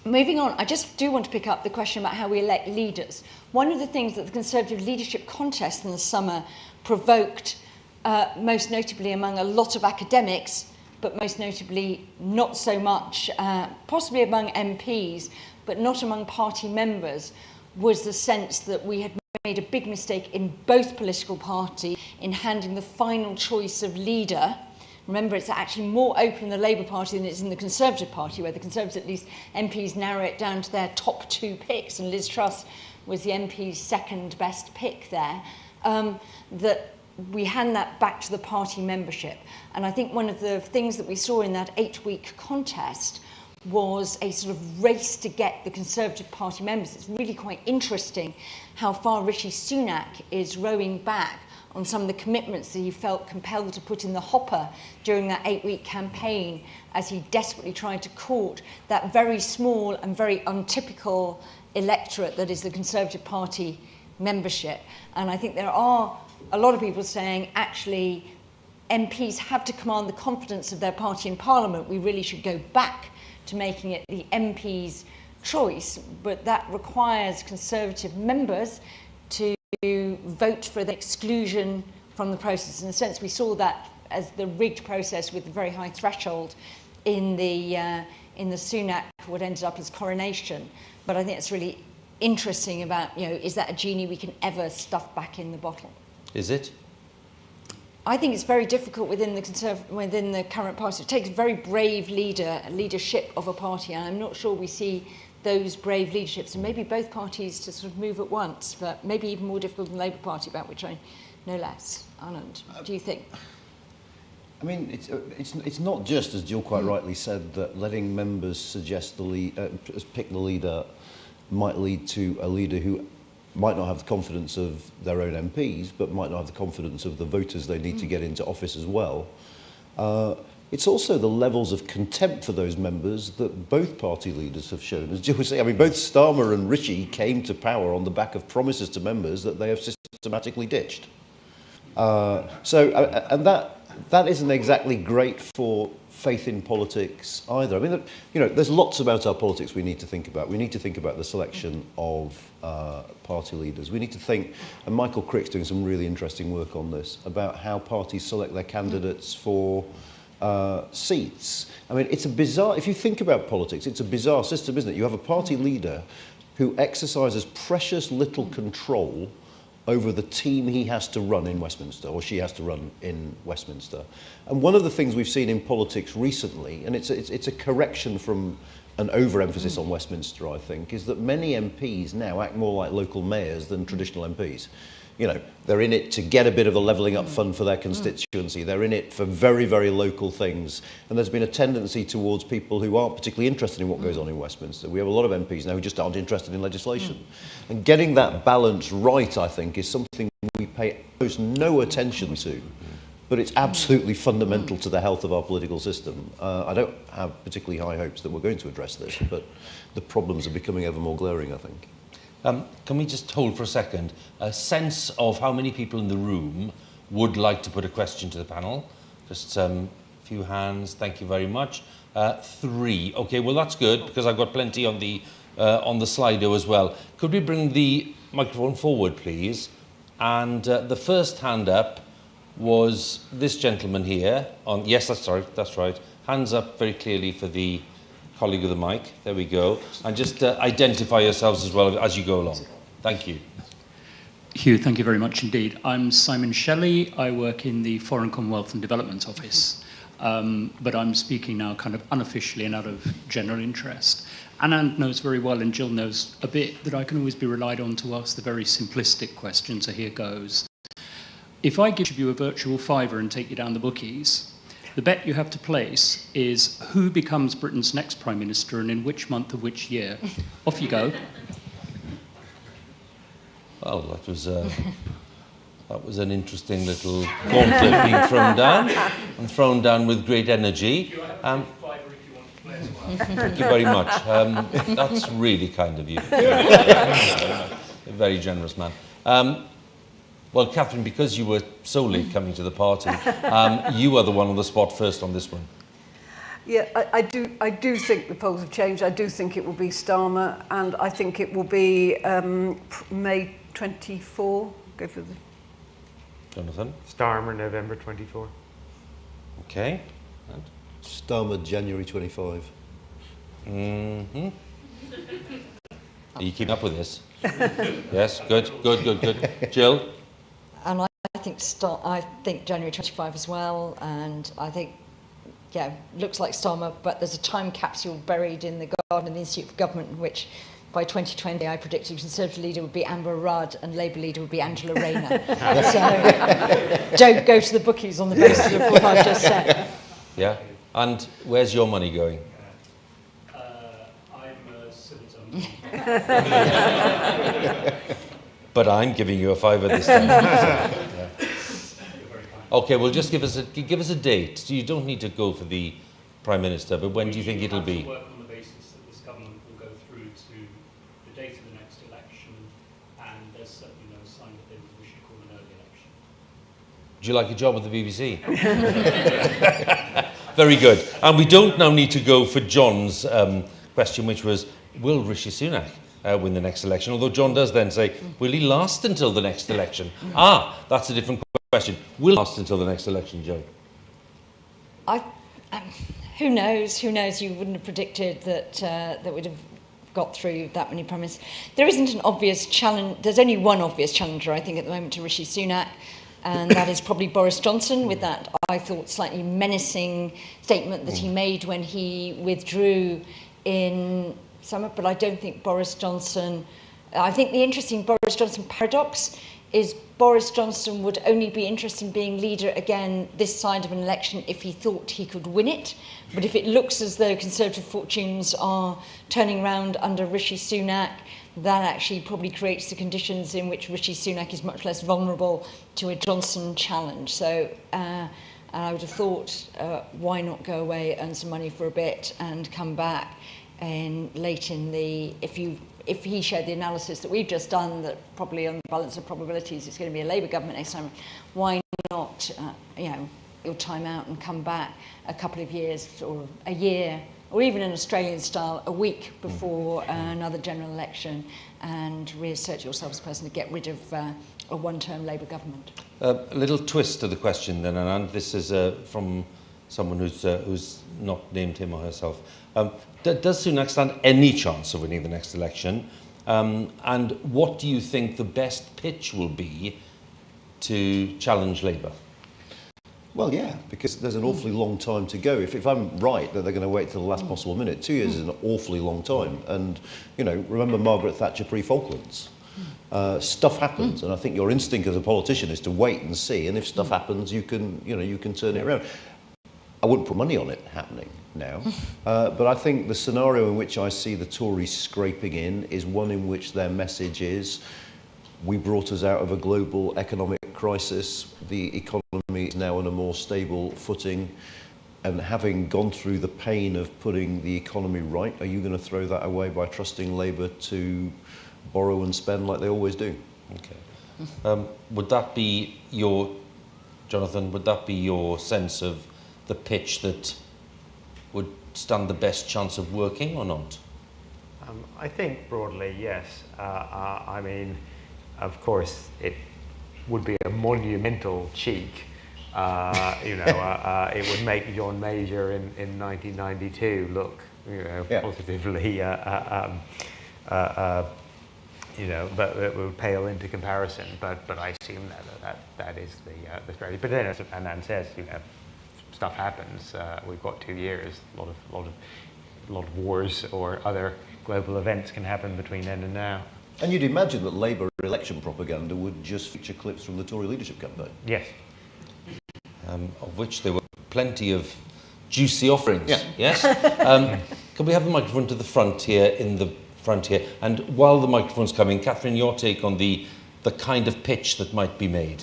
Moving on, I just do want to pick up the question about how we elect leaders. One of the things that the Conservative leadership contest in the summer provoked, most notably among a lot of academics, but most notably not so much, possibly among MPs, but not among party members, was the sense that we had made a big mistake in both political parties in handing the final choice of leader. Remember, it's actually more open in the Labour Party than it's in the Conservative Party, where the Conservatives, at least MPs, narrow it down to their top 2 picks, and Liz Truss was the MP's second best pick there, that we hand that back to the party membership. And I think one of the things that we saw in that 8-week contest was a sort of race to get the Conservative Party members. It's really quite interesting how far Rishi Sunak is rowing back on some of the commitments that he felt compelled to put in the hopper during that 8-week campaign, as he desperately tried to court that very small and very untypical electorate that is the Conservative Party membership. And I think there are a lot of people saying, actually, MPs have to command the confidence of their party in Parliament. We really should go back to making it the MP's choice, but that requires Conservative members to vote for the exclusion from the process. In a sense, we saw that as the rigged process with a very high threshold in the Sunak, what ended up as coronation. But I think it's really interesting about, is that a genie we can ever stuff back in the bottle?
Is it?
I think it's very difficult within the current party. It takes a very brave leadership of a party, and I'm not sure we see those brave leaderships, and maybe both parties to sort of move at once, but maybe even more difficult than the Labour Party, about which I know less. Anand, do you think?
I mean, it's not just, as Jill quite rightly said, that letting members suggest pick the leader might lead to a leader who might not have the confidence of their own MPs, but might not have the confidence of the voters they need to get into office as well. It's also the levels of contempt for those members that both party leaders have shown. As Jill was saying, I mean, both Starmer and Rishi came to power on the back of promises to members that they have systematically ditched. And that isn't exactly great for faith in politics either. I mean, there's lots about our politics we need to think about. We need to think about the selection of party leaders. We need to think, and Michael Crick's doing some really interesting work on this, about how parties select their candidates for seats. I mean, it's a bizarre, if you think about politics, it's a bizarre system, isn't it? You have a party leader who exercises precious little control over the team he has to run in Westminster, or she has to run in Westminster. And one of the things we've seen in politics recently, and it's a correction from an overemphasis on Westminster, I think, is that many MPs now act more like local mayors than traditional MPs. They're in it to get a bit of a levelling up fund for their constituency. They're in it for very, very local things. And there's been a tendency towards people who aren't particularly interested in what goes on in Westminster. We have a lot of MPs now who just aren't interested in legislation. And getting that balance right, I think, is something we pay almost no attention to. But it's absolutely fundamental to the health of our political system. I don't have particularly high hopes that we're going to address this, but the problems are becoming ever more glaring, I think.
Can we just hold for a second a sense of how many people in the room would like to put a question to the panel? Just a few hands, thank you very much. 3. Okay, well that's good because I've got plenty on the Slido as well. Could we bring the microphone forward, please? And the first hand up was this gentleman here. Yes, that's right. Hands up very clearly for the colleague of the mic. There we go. And just identify yourselves as well as you go along. Thank you.
Hugh, thank you very much indeed. I'm Simon Shelley. I work in the Foreign Commonwealth and Development Office. But I'm speaking now kind of unofficially and out of general interest. Anand knows very well, and Jill knows a bit, that I can always be relied on to ask the very simplistic question, so here goes. If I give you a virtual fiver and take you down the bookies, the bet you have to place is who becomes Britain's next Prime Minister and in which month of which year. Off you go.
Well, that was an interesting little gauntlet being thrown down, and thrown down with great energy. Thank you very much. That's really kind of you. A very generous man. Well, Catherine, because you were solely coming to the party, you are the one on the spot first on this one.
Yeah, I do think the polls have changed. I do think it will be Starmer, and I think it will be May 24. Go for the...
Jonathan?
Starmer, November 24.
Okay. And?
Starmer, January 25.
Mm-hmm. Are you keeping up with this? Yes, good. Jill?
And I think January 25 as well, and I think, looks like Starmer, but there's a time capsule buried in the garden of the Institute of Government, which by 2020, I predicted Conservative leader would be Amber Rudd and Labour leader would be Angela Rayner. So don't go to the bookies on the basis of what I've just said.
Yeah. And where's your money going?
I'm a citizen.
But I'm giving you a fiver this time. Yeah. Okay, well, just give us a date. You don't need to go for the Prime Minister, but when do you think it'll be?
Work on the basis that this government will go through to the date of the next election, and there's certainly no sign that we should call an early election.
Do you like your job with the BBC? Very good. And we don't now need to go for John's question, which was, will Rishi Sunak win the next election? Although John does then say, will he last until the next election? That's a different question. Will he last until the next election, Joe?
Who knows? Who knows? You wouldn't have predicted that that we'd have got through that many Prime Ministers. There isn't an obvious challenge. There's only one obvious challenger, I think, at the moment to Rishi Sunak, and that is probably Boris Johnson, with that, I thought, slightly menacing statement that he made when he withdrew in summer. But I don't think Boris Johnson... I think the interesting Boris Johnson paradox is Boris Johnson would only be interested in being leader again this side of an election if he thought he could win it. But if it looks as though Conservative fortunes are turning round under Rishi Sunak, that actually probably creates the conditions in which Rishi Sunak is much less vulnerable to a Johnson challenge. So I would have thought, why not go away, earn some money for a bit and come back late in the... If he shared the analysis that we've just done, that probably on the balance of probabilities it's going to be a Labour government next time, why not, you'll time out and come back a couple of years or a year, or even in Australian style, a week before another general election, and reassert yourself as a person to get rid of a one-term Labour government. A
little twist to the question then, Anand. This is from someone who's not named him or herself. Does Sunak stand any chance of winning the next election? And what do you think the best pitch will be to challenge Labour?
Well, yeah, because there's an awfully long time to go. If I'm right that they're going to wait till the last possible minute, 2 years is an awfully long time. And, remember Margaret Thatcher pre-Falklands. Stuff happens, and I think your instinct as a politician is to wait and see, and if stuff happens, you can turn it around. I wouldn't put money on it happening now, but I think the scenario in which I see the Tories scraping in is one in which their message is, we brought us out of a global economic crisis, the economy is now on a more stable footing, and having gone through the pain of putting the economy right, are you going to throw that away by trusting Labour to borrow and spend like they always do?
Okay. Would that be your, Jonathan, would that be your sense of the pitch that would stand the best chance of working or not?
I think broadly, yes. I mean, of course, it would be a monumental cheek. It would make John Major in 1992 look, positively, but it would pale into comparison. But I assume that is the strategy. But then, as Anand says, stuff happens. We've got 2 years. A lot of wars or other global events can happen between then and now.
And you'd imagine that Labour election propaganda would just feature clips from the Tory leadership campaign.
Yes.
Of which there were plenty of juicy offerings.
Yeah.
Yes. Can we have the microphone to the front here, And while the microphone's coming, Catherine, your take on the kind of pitch that might be made.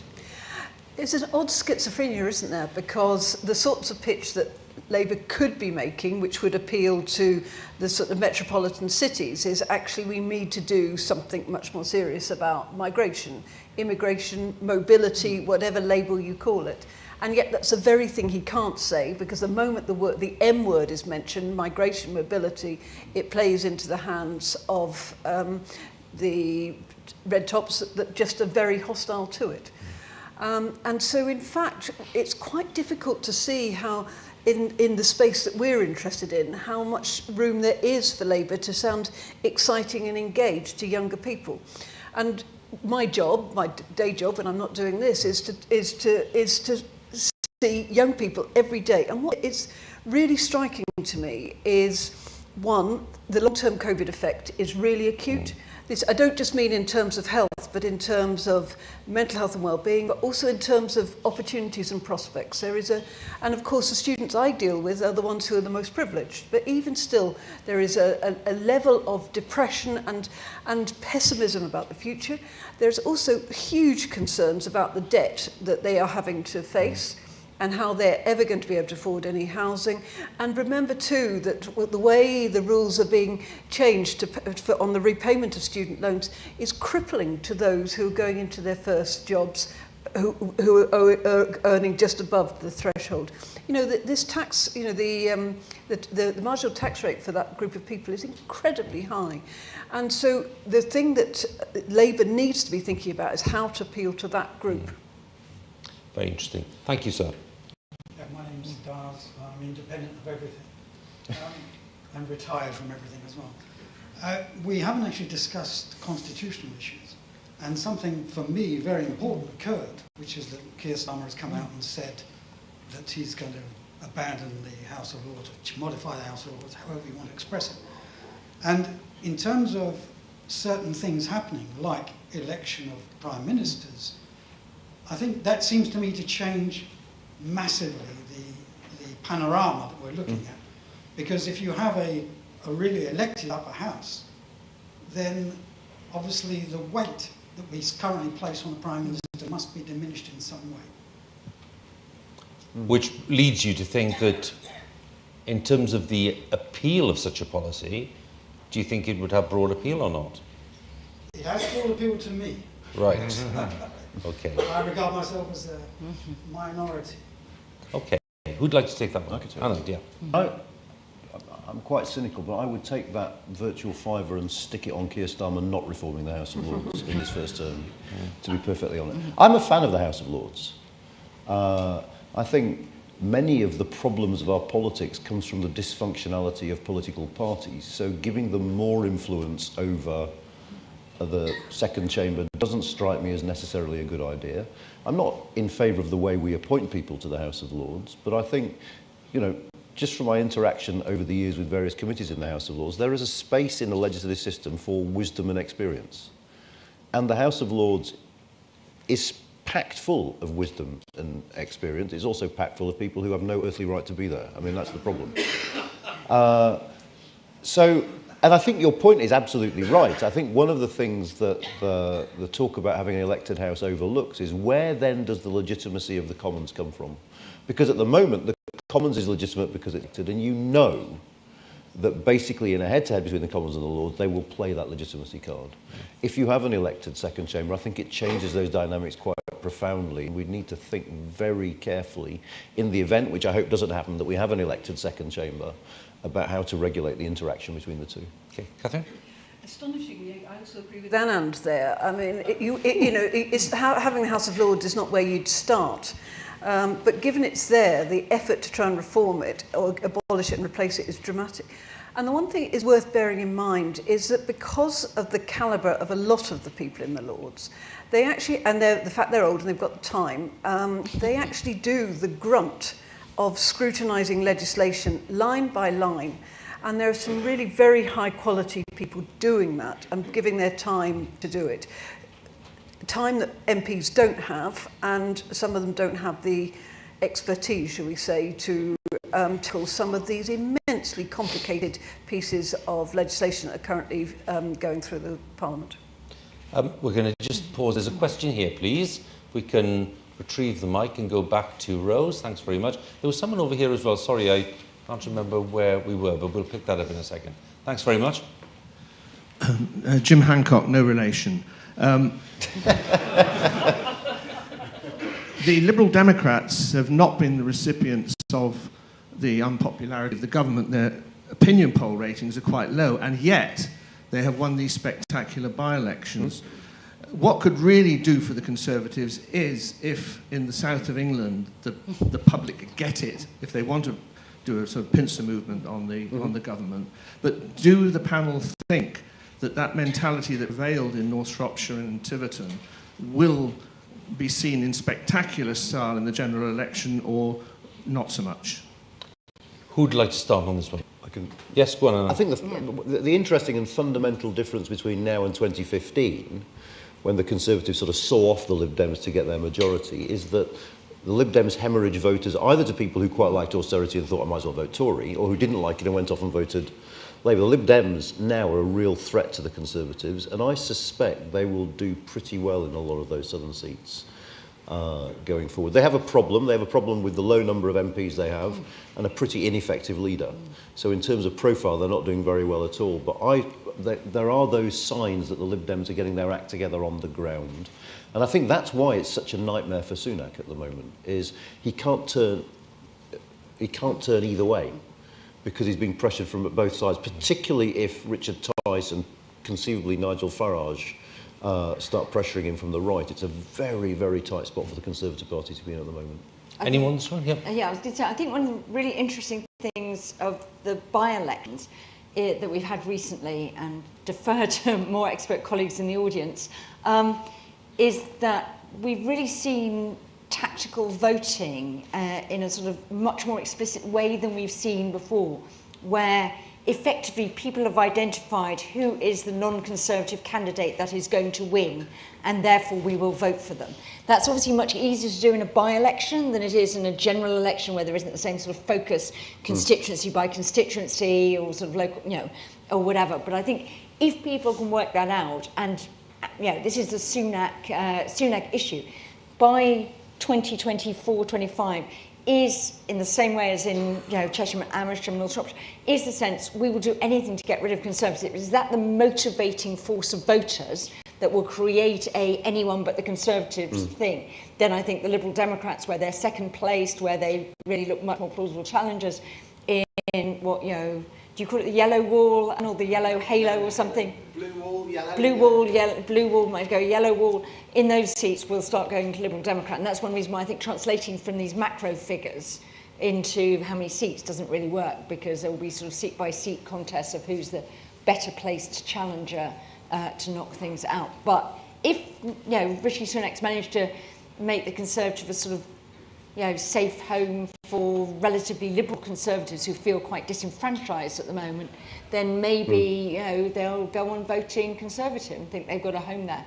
It's an odd schizophrenia, isn't there? Because the sorts of pitch that Labour could be making, which would appeal to the sort of metropolitan cities, is actually we need to do something much more serious about migration, immigration, mobility, whatever label you call it. And yet that's the very thing he can't say, because the moment the M word is mentioned, migration, mobility, it plays into the hands of the red tops that just are very hostile to it. And so, in fact, it's quite difficult to see how, in the space that we're interested in, how much room there is for Labour to sound exciting and engaged to younger people. And my job, my day job, when I'm not doing this, is to see young people every day. And what is really striking to me is one, the long-term COVID effect is really acute. This, I don't just mean in terms of health, but in terms of mental health and well-being, but also in terms of opportunities and prospects. There is and of course the students I deal with are the ones who are the most privileged, but even still there is a level of depression and pessimism about the future. There's also huge concerns about the debt that they are having to face, and how they're ever going to be able to afford any housing. And remember too that the way the rules are being changed on the repayment of student loans is crippling to those who are going into their first jobs, who are earning just above the threshold. You know, this tax, you know, the marginal tax rate for that group of people is incredibly high. And so the thing that Labour needs to be thinking about is how to appeal to that group.
Very interesting. Thank you, sir.
My name's Daz. I'm independent of everything. I'm retired from everything as well. We haven't actually discussed constitutional issues. And something, for me, very important occurred, which is that Keir Starmer has come out and said that he's going to abandon the House of Lords, or modify the House of Lords, however you want to express it. And in terms of certain things happening, like election of prime ministers, I think that seems to me to change massively the panorama that we're looking at. Because if you have a really elected upper house, then obviously the weight that we currently place on the Prime Minister must be diminished in some way.
Which leads you to think that in terms of the appeal of such a policy, do you think it would have broad appeal or not?
It has broad appeal to me.
Right. Okay.
I regard myself as a minority.
Okay. Who'd like to take that one? Anand, yeah.
I'm quite cynical, but I would take that virtual fiver and stick it on Keir Starmer not reforming the House of Lords in his first term, to be perfectly honest. I'm a fan of the House of Lords. I think many of the problems of our politics comes from the dysfunctionality of political parties, so giving them more influence over the second chamber doesn't strike me as necessarily a good idea. I'm not in favour of the way we appoint people to the House of Lords, but I think, you know, just from my interaction over the years with various committees in the House of Lords, there is a space in the legislative system for wisdom and experience. And the House of Lords is packed full of wisdom and experience. It's also packed full of people who have no earthly right to be there. I mean, that's the problem. And I think your point is absolutely right. I think one of the things that the talk about having an elected House overlooks is where then does the legitimacy of the Commons come from? Because at the moment, the Commons is legitimate because it's elected, and you know that basically in a head-to-head between the Commons and the Lords, they will play that legitimacy card. If you have an elected second chamber, I think it changes those dynamics quite profoundly. We need to think very carefully in the event, which I hope doesn't happen, that we have an elected second chamber, about how to regulate the interaction between the two.
Okay, Catherine?
Astonishingly, I also agree with Anand there. I mean, having the House of Lords is not where you'd start. But given it's there, the effort to try and reform it or abolish it and replace it is dramatic. And the one thing is worth bearing in mind is that because of the calibre of a lot of the people in the Lords, they actually, and the fact they're old and they've got the time, they actually do the grunt of scrutinising legislation line by line. And there are some really very high quality people doing that and giving their time to do it. Time that MPs don't have, and some of them don't have the expertise, shall we say, to tackle some of these immensely complicated pieces of legislation that are currently going through the Parliament.
We're going to just pause. There's a question here, please. We can retrieve the mic and go back to Rose. Thanks very much. There was someone over here as well. Sorry, I can't remember where we were, but we'll pick that up in a second. Thanks very much.
Jim Hancock, no relation. The Liberal Democrats have not been the recipients of the unpopularity of the government. Their opinion poll ratings are quite low, and yet they have won these spectacular by-elections. What could really do for the Conservatives is if in the south of England the public get it, if they want to do a sort of pincer movement on the government. But do the panel think that mentality that prevailed in North Shropshire and Tiverton will be seen in spectacular style in the general election, or not so much?
Who'd like to start on this one? Yes, go on, Anand.
I think the interesting and fundamental difference between now and 2015, when the Conservatives sort of saw off the Lib Dems to get their majority, is that the Lib Dems hemorrhage voters either to people who quite liked austerity and thought I might as well vote Tory, or who didn't like it and went off and voted Labour. The Lib Dems now are a real threat to the Conservatives, and I suspect they will do pretty well in a lot of those southern seats going forward. They have a problem. They have a problem with the low number of MPs they have and a pretty ineffective leader. So in terms of profile, they're not doing very well at all. But there are those signs that the Lib Dems are getting their act together on the ground. And I think that's why it's such a nightmare for Sunak at the moment, is he can't turn either way because he's being pressured from both sides, particularly if Richard Tice and conceivably Nigel Farage start pressuring him from the right. It's a very, very tight spot for the Conservative Party to be in at the moment.
Anyone? Sorry, yeah.
Yeah, I was going to say, I think one of the really interesting things of the by-elections that we've had recently, and defer to more expert colleagues in the audience, is that we've really seen tactical voting in a sort of much more explicit way than we've seen before, where effectively people have identified who is the non-Conservative candidate that is going to win, and therefore we will vote for them. That's obviously much easier to do in a by-election than it is in a general election where there isn't the same sort of focus constituency by constituency or sort of local, or whatever. But I think if people can work that out, and this is the Sunak issue, by 2024-25 is, in the same way as in Cheshire, Amersham, North Shropshire, is the sense we will do anything to get rid of Conservatives. Is that the motivating force of voters that will create a anyone but the Conservatives thing? Then I think the Liberal Democrats, where they're second placed, where they really look much more plausible challengers in what, do you call it the yellow wall or the yellow halo or something?
Blue wall, yellow.
Blue wall, yellow, blue wall might go yellow wall. In those seats, we'll start going to Liberal Democrat. And that's one reason why I think translating from these macro figures into how many seats doesn't really work, because there will be sort of seat by seat contests of who's the better placed challenger to knock things out. But if, Rishi Sunak's managed to make the Conservative a sort of safe home for relatively liberal Conservatives who feel quite disenfranchised at the moment, then maybe they'll go on voting Conservative and think they've got a home there.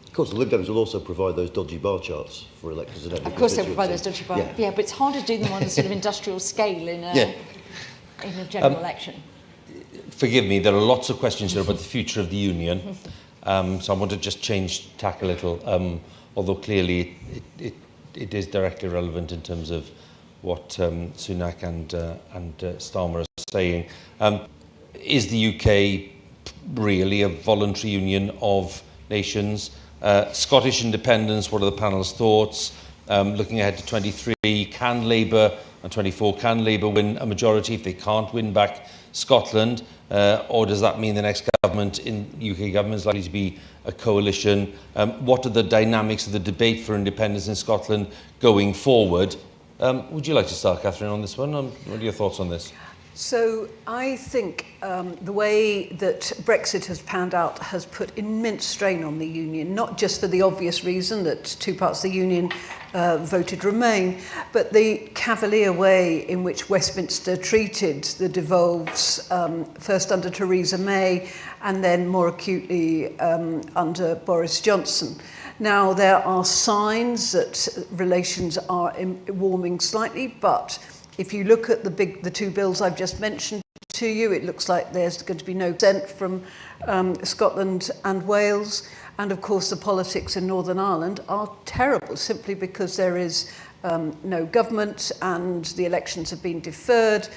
Of course, the Lib Dems will also provide those dodgy bar charts for electors in every
Of course, they'll provide those dodgy bar. Yeah, but it's hard to do them on a sort of industrial scale in a general election.
Forgive me, there are lots of questions here about the future of the Union, so I want to just change tack a little, although clearly it is directly relevant in terms of what Sunak and Starmer are saying. Is the UK really a voluntary union of nations? Scottish independence, what are the panel's thoughts? Looking ahead to 23, can Labour, and 24, can Labour win a majority if they can't win back Scotland? Or does that mean the next government in UK government is likely to be a coalition? What are the dynamics of the debate for independence in Scotland going forward? Would you like to start, Catherine, on this one? What are your thoughts on this?
So I think the way that Brexit has panned out has put immense strain on the Union, not just for the obvious reason that two parts of the Union voted Remain, but the cavalier way in which Westminster treated the devolves, first under Theresa May and then more acutely under Boris Johnson. Now, there are signs that relations are warming slightly, but if you look at the two bills I've just mentioned to you, it looks like there's going to be no dissent from Scotland and Wales. And of course, the politics in Northern Ireland are terrible, simply because there is no government and the elections have been deferred.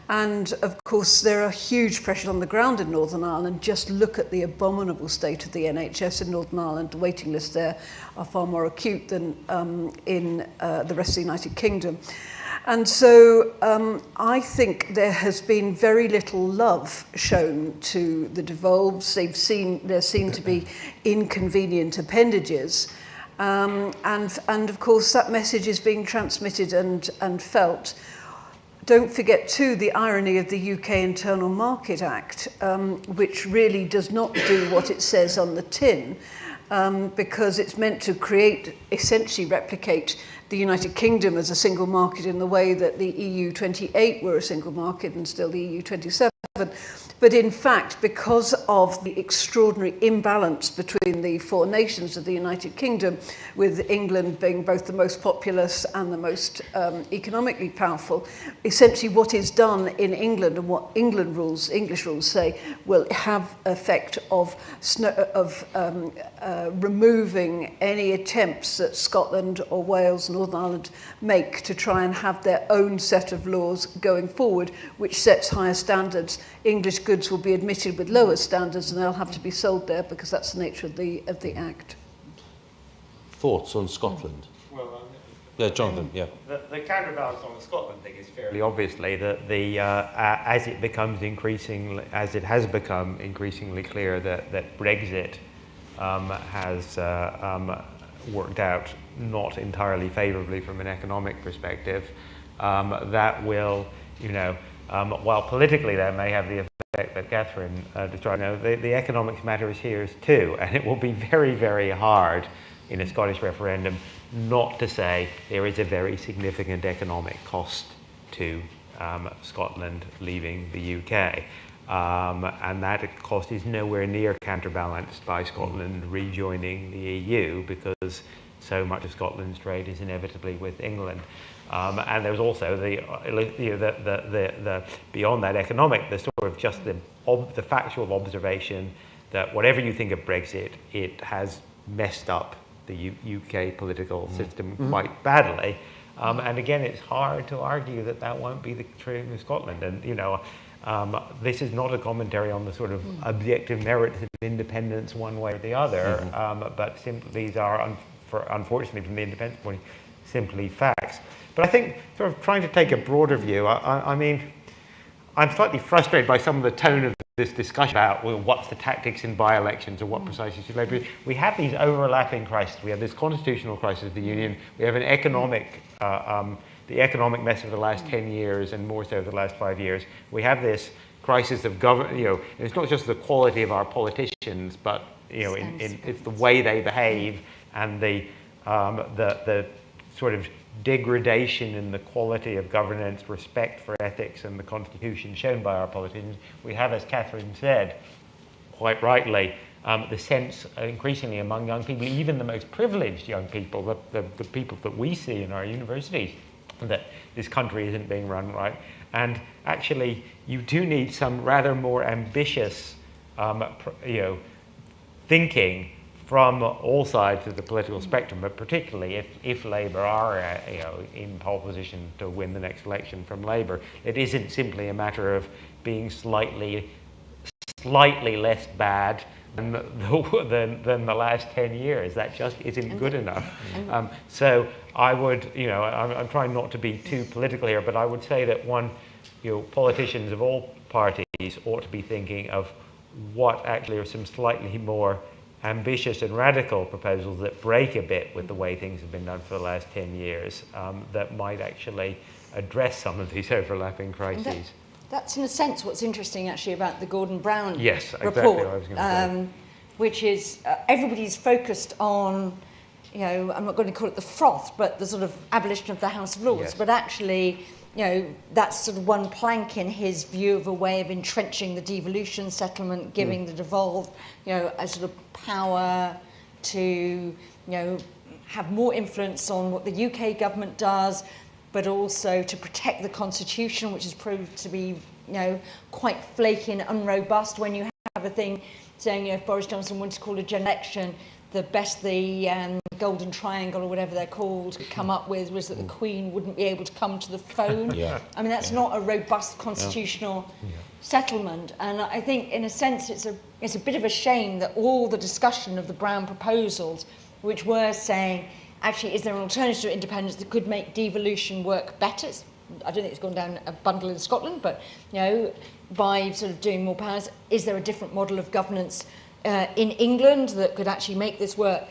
And of course, there are huge pressures on the ground in Northern Ireland. Just look at the abominable state of the NHS in Northern Ireland. The waiting lists there are far more acute than in the rest of the United Kingdom. And so I think there has been very little love shown to the devolves. There seem to be inconvenient appendages. And of course, that message is being transmitted and felt. Don't forget, too, the irony of the UK Internal Market Act, which really does not do what it says on the tin. because it's meant to essentially replicate the United Kingdom as a single market in the way that the EU 28 were a single market and still the EU 27. But in fact, because of the extraordinary imbalance between the four nations of the United Kingdom, with England being both the most populous and the most economically powerful, essentially what is done in England and what English rules say will have effect of removing any attempts that Scotland or Wales, Northern Ireland make to try and have their own set of laws going forward, which sets higher standards. English goods will be admitted with lower standards and they'll have to be sold there because that's the nature of the Act.
Thoughts on Scotland?
Well,
yeah, Jonathan, yeah.
The counterbalance on the Scotland thing is fairly obviously that as it has become increasingly clear that Brexit has worked out not entirely favourably from an economic perspective, that will, while politically that may have the effect that Catherine described, the economics matters here too, and it will be very, very hard in a Scottish referendum not to say there is a very significant economic cost to Scotland leaving the UK. And that cost is nowhere near counterbalanced by Scotland rejoining the EU, because so much of Scotland's trade is inevitably with England. And there's also the beyond that economic, the sort of just the factual observation that whatever you think of Brexit, it has messed up the UK political system quite badly. And again, it's hard to argue that that won't be the true in Scotland. And this is not a commentary on the sort of objective merits of independence one way or the other, but simply these are, unfortunately from the independence point, simply facts. But I think sort of trying to take a broader view, I mean, I'm slightly frustrated by some of the tone of this discussion about, well, what's the tactics in by-elections or what precisely should Labour do. We have these overlapping crises. We have this constitutional crisis of the Union. We have an economic, the economic mess of the last 10 years and more so of the last 5 years. We have this crisis of government, and it's not just the quality of our politicians, but, it's the way they behave and the sort of degradation in the quality of governance, respect for ethics and the Constitution shown by our politicians. We have, as Catherine said, quite rightly, the sense increasingly among young people, even the most privileged young people, the people that we see in our universities, that this country isn't being run right. And actually, you do need some rather more ambitious thinking from all sides of the political spectrum, but particularly if Labour are in pole position to win the next election from Labour, it isn't simply a matter of being slightly less bad than the last 10 years. That just isn't good enough. So I would, I'm trying not to be too political here, but I would say that politicians of all parties ought to be thinking of what actually are some slightly more ambitious and radical proposals that break a bit with the way things have been done for the last 10 years, that might actually address some of these overlapping crises.
That's in a sense what's interesting actually about the Gordon Brown report,
exactly what I was going to say.
Which is everybody's focused on, I'm not going to call it the froth, but the sort of abolition of the House of Lords, but actually, that's sort of one plank in his view of a way of entrenching the devolution settlement, giving the devolved, a sort of power to, have more influence on what the UK government does, but also to protect the Constitution, which has proved to be, quite flaky and unrobust. When you have a thing saying, if Boris Johnson wanted to call a general election, the best the Golden Triangle or whatever they're called could come up with was that the Queen wouldn't be able to come to the phone. I mean, that's not a robust constitutional settlement. And I think, in a sense, it's a bit of a shame that all the discussion of the Brown proposals, which were saying, actually, is there an alternative to independence that could make devolution work better? I don't think it's gone down a bundle in Scotland, but, by sort of doing more powers, is there a different model of governance in England that could actually make this work?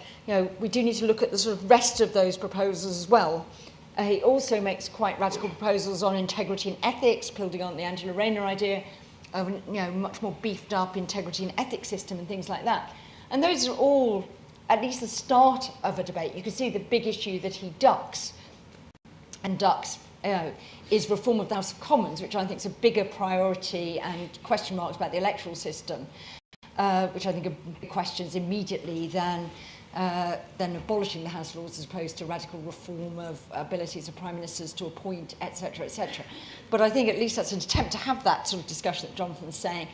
We do need to look at the sort of rest of those proposals as well. He also makes quite radical proposals on integrity and ethics, building on the Angela Rayner idea of much more beefed up integrity and ethics system and things like that. And those are all at least the start of a debate. You can see the big issue that he ducks, and ducks is reform of the House of Commons, which I think is a bigger priority, and question marks about the electoral system, which I think are big questions immediately than abolishing the House of Lords as opposed to radical reform of abilities of prime ministers to appoint, etc., etc. But I think at least that's an attempt to have that sort of discussion that Jonathan was saying.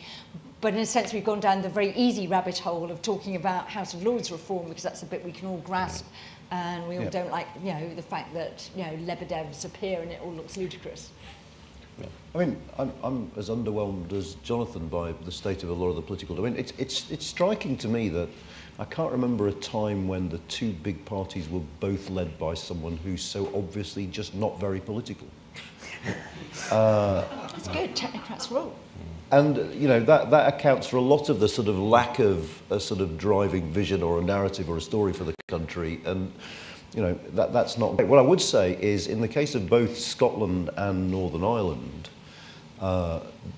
But in a sense, we've gone down the very easy rabbit hole of talking about House of Lords reform, because that's a bit we can all grasp, and we all don't like, the fact that, Lebedevs appear and it all looks ludicrous.
Yeah. I mean, I'm as underwhelmed as Jonathan by the state of a lot of the political. I mean, it's striking to me that I can't remember a time when the two big parties were both led by someone who's so obviously just not very political.
That's good. Technocrats rule.
And that accounts for a lot of the sort of lack of a sort of driving vision or a narrative or a story for the country. And that's not great. What I would say is, in the case of both Scotland and Northern Ireland,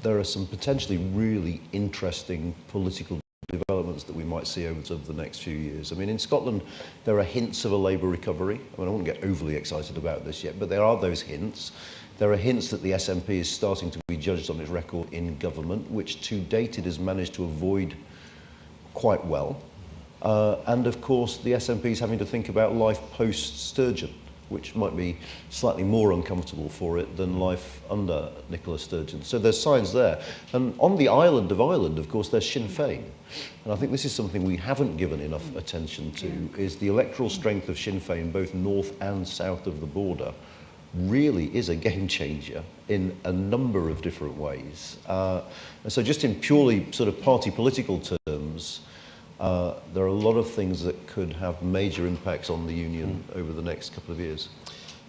there are some potentially really interesting political developments that we might see over the next few years. I mean, in Scotland, there are hints of a Labour recovery. I mean, I wouldn't get overly excited about this yet, but there are those hints. There are hints that the SNP is starting to be judged on its record in government, which to date it has managed to avoid quite well. And of course, the SNP is having to think about life post-Sturgeon, which might be slightly more uncomfortable for it than life under Nicola Sturgeon. So there's signs there. And on the island of Ireland, of course, there's Sinn Féin. And I think this is something we haven't given enough attention to, is the electoral strength of Sinn Féin, both north and south of the border, really is a game changer in a number of different ways. And so just in purely sort of party political terms, there are a lot of things that could have major impacts on the union over the next couple of years.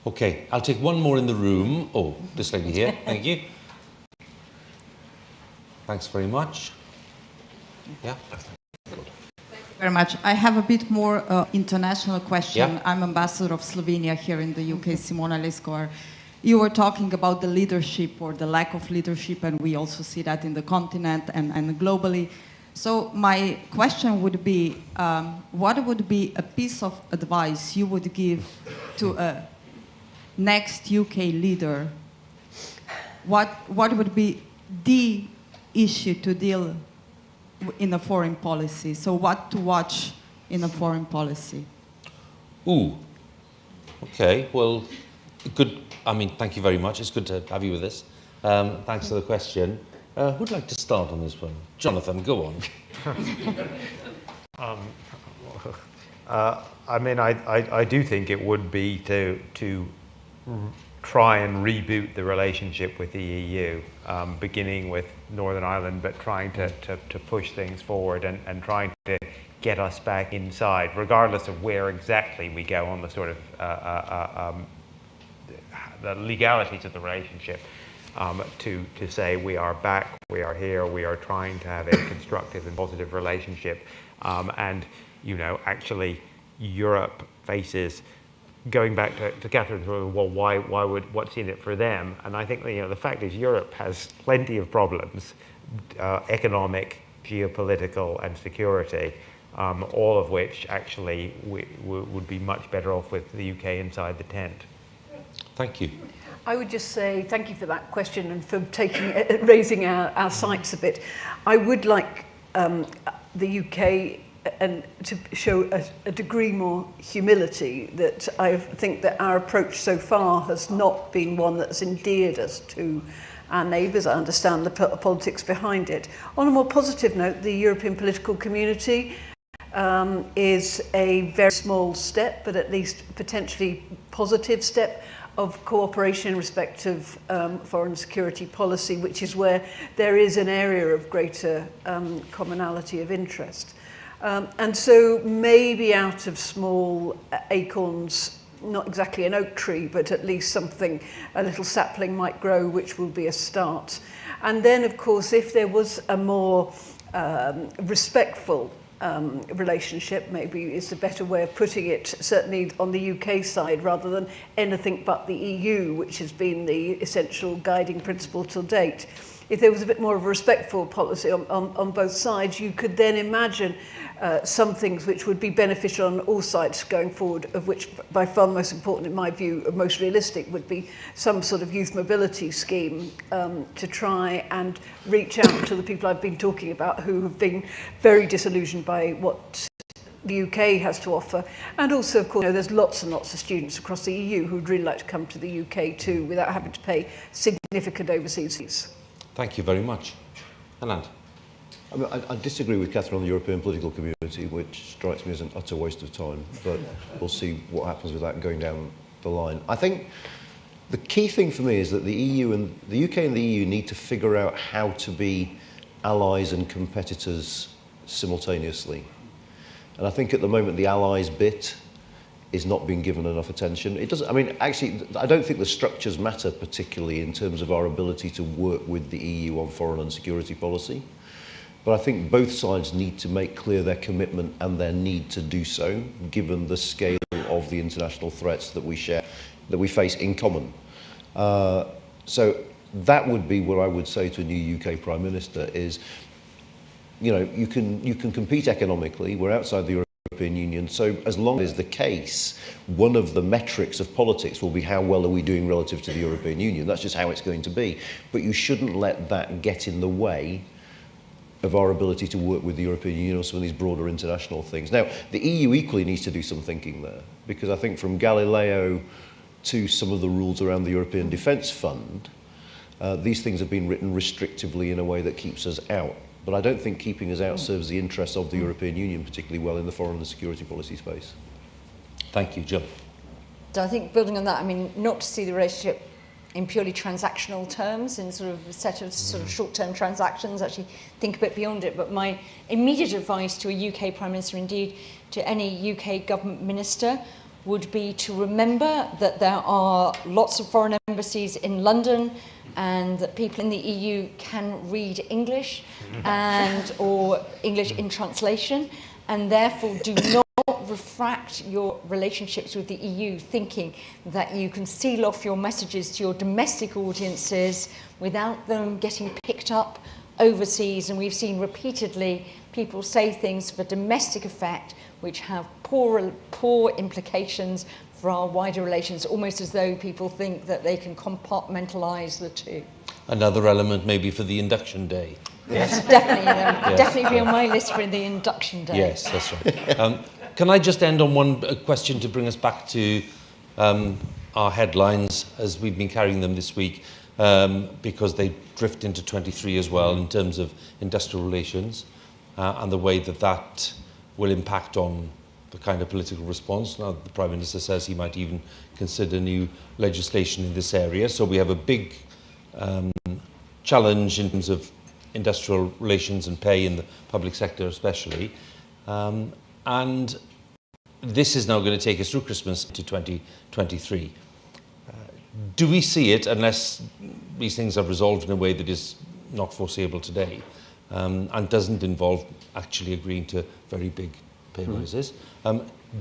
Okay, I'll take one more in the room. Oh, this lady here, thank you. Thanks very much. Yeah.
Thank you very much. I have a bit more international question. Yeah. I'm ambassador of Slovenia here in the UK, Simona Leskovar. You were talking about the leadership or the lack of leadership, and we also see that in the continent and globally. So my question would be, what would be a piece of advice you would give to a next UK leader? What would be the issue to deal in a foreign policy? So what to watch in a foreign policy?
Ooh, okay, well, good. I mean, thank you very much. It's good to have you with us. Thanks for the question. Who'd like to start on this one? Jonathan, go on.
I mean, I do think it would be to try and reboot the relationship with the EU, beginning with Northern Ireland, but trying to push things forward and trying to get us back inside, regardless of where exactly we go on the sort of the legalities of the relationship. To say we are back, we are here, we are trying to have a constructive and positive relationship. And, actually Europe faces, going back to Catherine's, well, what's in it for them? And I think, the fact is Europe has plenty of problems, economic, geopolitical and security, all of which actually would be much better off with the UK inside the tent.
Thank you.
I would just say thank you for that question and for raising our sights a bit. I would like the UK to show a degree more humility, that I think that our approach so far has not been one that's endeared us to our neighbours. I understand the politics behind it. On a more positive note, the European political community is a very small step, but at least potentially positive step of cooperation in respect of foreign security policy, which is where there is an area of greater commonality of interest. And so maybe out of small acorns, not exactly an oak tree, but at least something, a little sapling might grow, which will be a start. And then, of course, if there was a more respectful relationship, maybe is a better way of putting it, certainly on the UK side, rather than anything but the EU, which has been the essential guiding principle till date. if there was a bit more of a respectful policy on both sides, you could then imagine some things which would be beneficial on all sides going forward, of which by far the most important, in my view, most realistic, would be some sort of youth mobility scheme to try and reach out to the people I've been talking about who have been very disillusioned by what the UK has to offer. And also, of course, there's lots and lots of students across the EU who'd really like to come to the UK too without having to pay significant overseas fees.
Thank you very much. Anand.
I disagree with Catherine on the European political community, which strikes me as an utter waste of time, but we'll see what happens with that going down the line. I think the key thing for me is that the EU and the UK and the EU need to figure out how to be allies and competitors simultaneously. And I think at the moment the allies bit is not being given enough attention. It doesn't, I mean, actually, I don't think the structures matter particularly in terms of our ability to work with the EU on foreign and security policy. But I think both sides need to make clear their commitment and their need to do so, given the scale of the international threats that we share, that we face in common. So that would be what I would say to a new UK Prime Minister is, you know, you can compete economically. We're outside the European Union, so as long as the case, one of the metrics of politics will be how well are we doing relative to the European Union. That's just how it's going to be. But you shouldn't let that get in the way of our ability to work with the European Union on some of these broader international things. Now, the EU equally needs to do some thinking there, because I think from Galileo to some of the rules around the European Defence Fund, these things have been written restrictively in a way that keeps us out. But I don't think keeping us out serves the interests of the European Union particularly well in the foreign and security policy space.
Thank you, Jill.
So I think building on that, I mean, not to see the relationship in purely transactional terms, in sort of a set of sort of short-term transactions, actually think a bit beyond it. But my immediate advice to a UK Prime Minister, indeed to any UK government minister, would be to remember that there are lots of foreign embassies in London and that people in the EU can read English and or English in translation, and therefore do not refract your relationships with the EU thinking that you can seal off your messages to your domestic audiences without them getting picked up overseas. And we've seen repeatedly people say things for domestic effect which have poor implications for our wider relations, almost as though people think that they can compartmentalize the two.
Another element maybe for the induction day.
Yes, definitely. Definitely be on my list for the induction day.
Yes, that's right. Can I just end on one question to bring us back to our headlines as we've been carrying them this week, because they drift into 23 as well in terms of industrial relations and the way that that will impact on the kind of political response. Now, the Prime Minister says he might even consider new legislation in this area. So we have a big challenge in terms of industrial relations and pay in the public sector especially. And this is now going to take us through Christmas to 2023. Do we see it, unless these things are resolved in a way that is not foreseeable today, and doesn't involve actually agreeing to very big pay rises,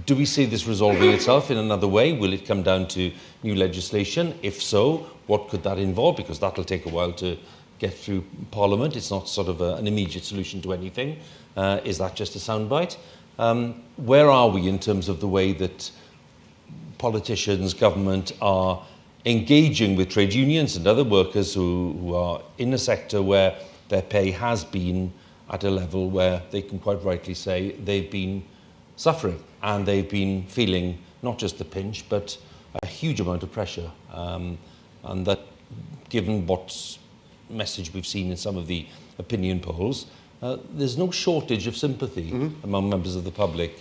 do we see this resolving itself in another way? Will it come down to new legislation? If so, what could that involve? Because that'll take a while to get through Parliament. It's not sort of an immediate solution to anything. Is that just a soundbite? Where are we in terms of the way that politicians, government are engaging with trade unions and other workers who are in a sector where their pay has been at a level where they can quite rightly say they've been suffering and they've been feeling not just the pinch but a huge amount of pressure, and that given what message we've seen in some of the opinion polls, there's no shortage of sympathy among members of the public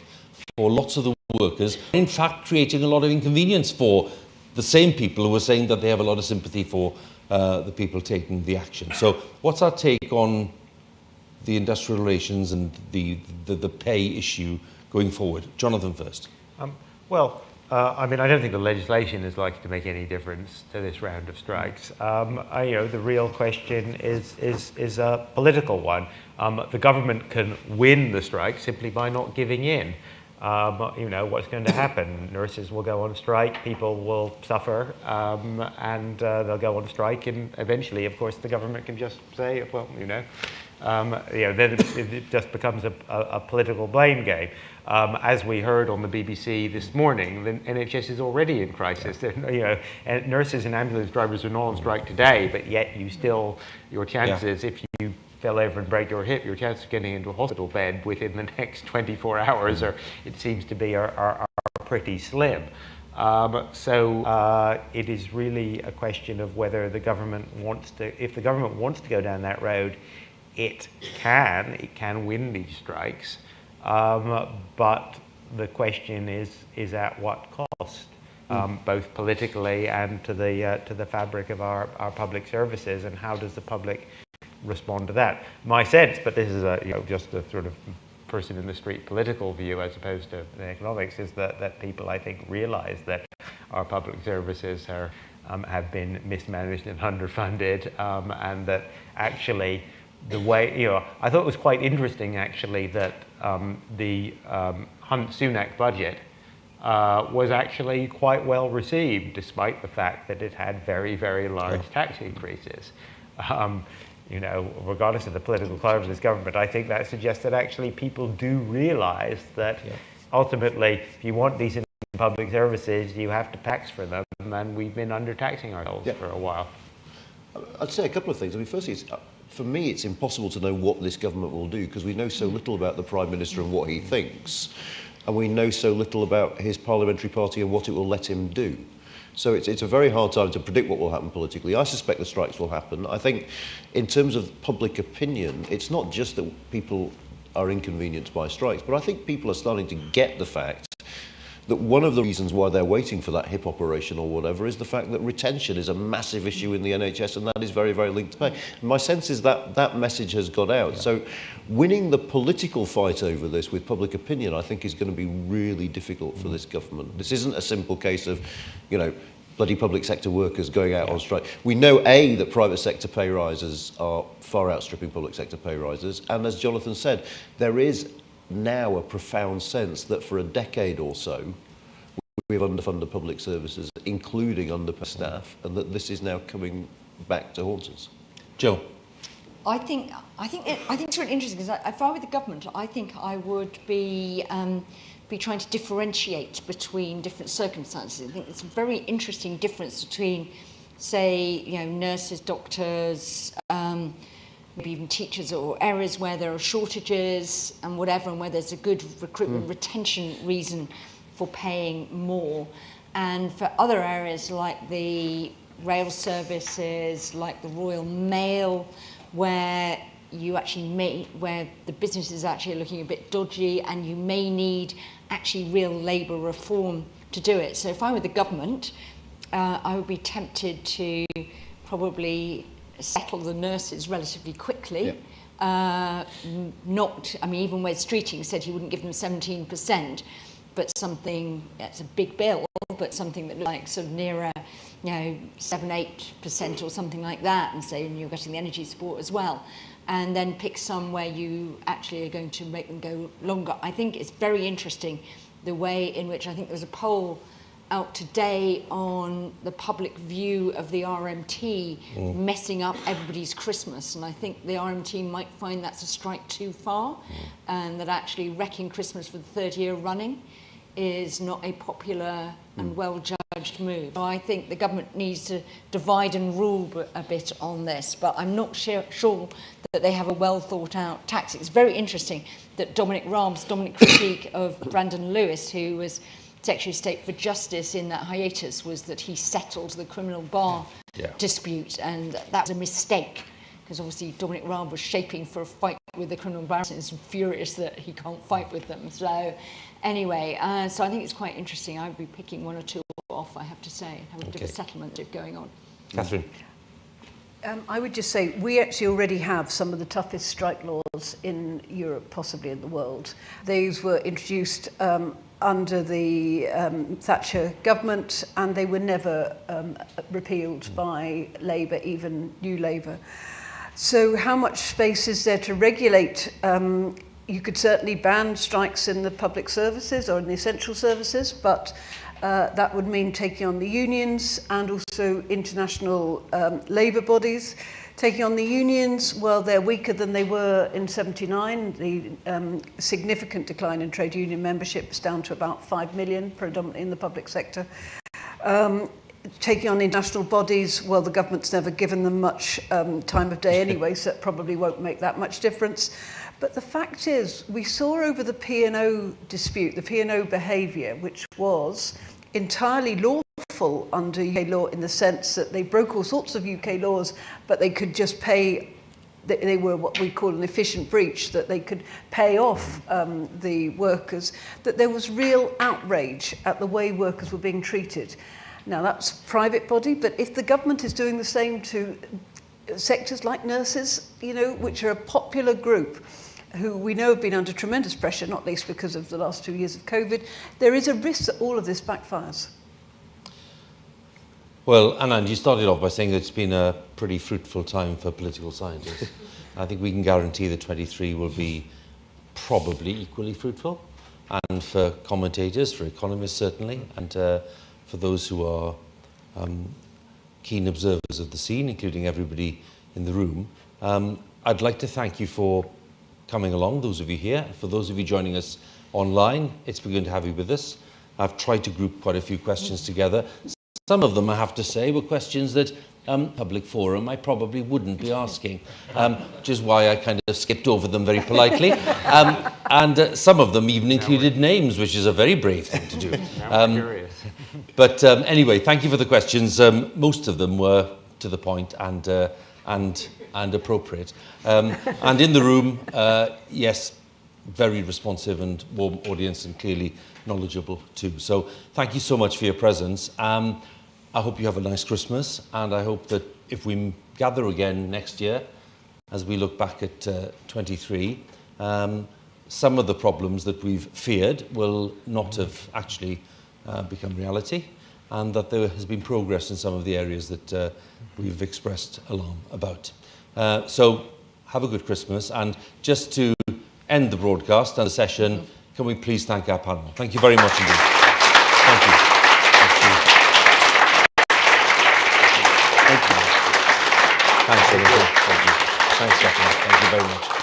for lots of the workers, in fact creating a lot of inconvenience for the same people who are saying that they have a lot of sympathy for the people taking the action. So what's our take on the industrial relations and the pay issue going forward? Jonathan first.
I mean, I don't think the legislation is likely to make any difference to this round of strikes. The real question is a political one. The government can win the strike simply by not giving in. you know, what's going to happen? Nurses will go on strike, people will suffer, and they'll go on strike, and eventually, of course, the government can just say, well, you know, then it just becomes a political blame game. As we heard on the BBC this morning, the NHS is already in crisis. You know, and nurses and ambulance drivers are not on strike today, but yet you still, your chances, if you fell over and break your hip, your chances of getting into a hospital bed within the next 24 hours are, it seems to be, are pretty slim. So it is really a question of whether the government wants to, if the government wants to go down that road, it can win these strikes, but the question is at what cost, both politically and to the fabric of our public services, and how does the public respond to that? My sense, but this is just a sort of person in the street political view as opposed to the economics, is that people, I think, realize that our public services are have been mismanaged and underfunded, and that actually the way, you know, I thought it was quite interesting actually that the Hunt-Sunak budget was actually quite well received, despite the fact that it had very, very large tax increases. You know, regardless of the political climate of this government, I think that suggests that actually people do realize that ultimately, if you want decent public services, you have to tax for them, and we've been undertaxing ourselves for a while.
I'd say a couple of things. I mean, firstly, for me, it's impossible to know what this government will do because we know so little about the Prime Minister and what he thinks, and we know so little about his parliamentary party and what it will let him do. So it's a very hard time to predict what will happen politically. I suspect the strikes will happen. I think in terms of public opinion, it's not just that people are inconvenienced by strikes, but I think people are starting to get the fact that one of the reasons why they're waiting for that hip operation or whatever is the fact that retention is a massive issue in the NHS, and that is very, very linked to pay. And my sense is that that message has got out. So winning the political fight over this with public opinion, I think, is going to be really difficult for this government. This isn't a simple case of, you know, bloody public sector workers going out on strike. We know, A, that private sector pay rises are far outstripping public sector pay rises, and as Jonathan said, there is now a profound sense that for a decade or so we've underfunded public services, including underpaid staff, and that this is now coming back to haunt us.
Joe?
I think it's really interesting because if I were the government, I think I would be trying to differentiate between different circumstances. I think it's a very interesting difference between, say, you know, nurses, doctors, maybe even teachers, or areas where there are shortages and whatever, and where there's a good recruitment retention reason for paying more. And for other areas like the rail services, like the Royal Mail, where you actually where the business is actually looking a bit dodgy, and you may need actually real labour reform to do it. So if I were the government, I would be tempted to probably settle the nurses relatively quickly. Not, I mean, even Wes Streeting said he wouldn't give them 17%, but something, that's a big bill, but something that looks like sort of nearer, you know, 7-8% or something like that, and say you're getting the energy support as well. And then pick some where you actually are going to make them go longer. I think it's very interesting the way in which, I think there's a poll out today on the public view of the RMT messing up everybody's Christmas, and I think the RMT might find that's a strike too far, and that actually wrecking Christmas for the third year running is not a popular and well-judged move. So I think the government needs to divide and rule a bit on this, but I'm not sure that they have a well-thought-out tactic. It's very interesting that Dominic Raab's critique of Brandon Lewis, who was Secretary of State for Justice in that hiatus, was that he settled the criminal bar dispute, and that was a mistake, because obviously Dominic Raab was shaping for a fight with the criminal barons and is furious that he can't fight with them. So anyway, so I think it's quite interesting. I would be picking one or two off, I have to say, and have a bit of a settlement going on.
Catherine?
I would just say we actually already have some of the toughest strike laws in Europe, possibly in the world. These were introduced under the Thatcher government, and they were never repealed by Labour, even New Labour. So how much space is there to regulate You could certainly ban strikes in the public services or in the essential services, but that would mean taking on the unions and also international labour bodies. Taking on the unions, well, they're weaker than they were in '79. The significant decline in trade union membership is down to about 5 million, predominantly in the public sector. Taking on international bodies, well, the government's never given them much time of day anyway, so it probably won't make that much difference. But the fact is, we saw over the P&O dispute, the P&O behaviour, which was entirely lawful under UK law in the sense that they broke all sorts of UK laws, but they could just pay, they were what we call an efficient breach, that they could pay off the workers, that there was real outrage at the way workers were being treated. Now, that's private body, but if the government is doing the same to sectors like nurses, you know, which are a popular group, who we know have been under tremendous pressure, not least because of the last 2 years of COVID, there is a risk that all of this backfires.
Well, Anand, you started off by saying that it's been a pretty fruitful time for political scientists. I think we can guarantee that 23 will be probably equally fruitful, and for commentators, for economists certainly, and for those who are keen observers of the scene, including everybody in the room. I'd like to thank you for coming along, those of you here. For those of you joining us online, it's been good to have you with us. I've tried to group quite a few questions together. Some of them, I have to say, were questions that public forum I probably wouldn't be asking, which is why I kind of skipped over them very politely. And some of them even included names, which is a very brave thing to do. But anyway, thank you for the questions. Most of them were to the point and appropriate. And in the room, yes, very responsive and warm audience, and clearly knowledgeable too. So thank you so much for your presence. I hope you have a nice Christmas, and I hope that if we gather again next year, as we look back at 23, some of the problems that we've feared will not have actually become reality, and that there has been progress in some of the areas that we've expressed alarm about. So have a good Christmas, and just to end the broadcast and the session, can we please thank our panel? Thank you very much indeed. Thank you. Thank you. Thanks, Jonathan. Thank you. Thanks, Stephanie. Thank you very much.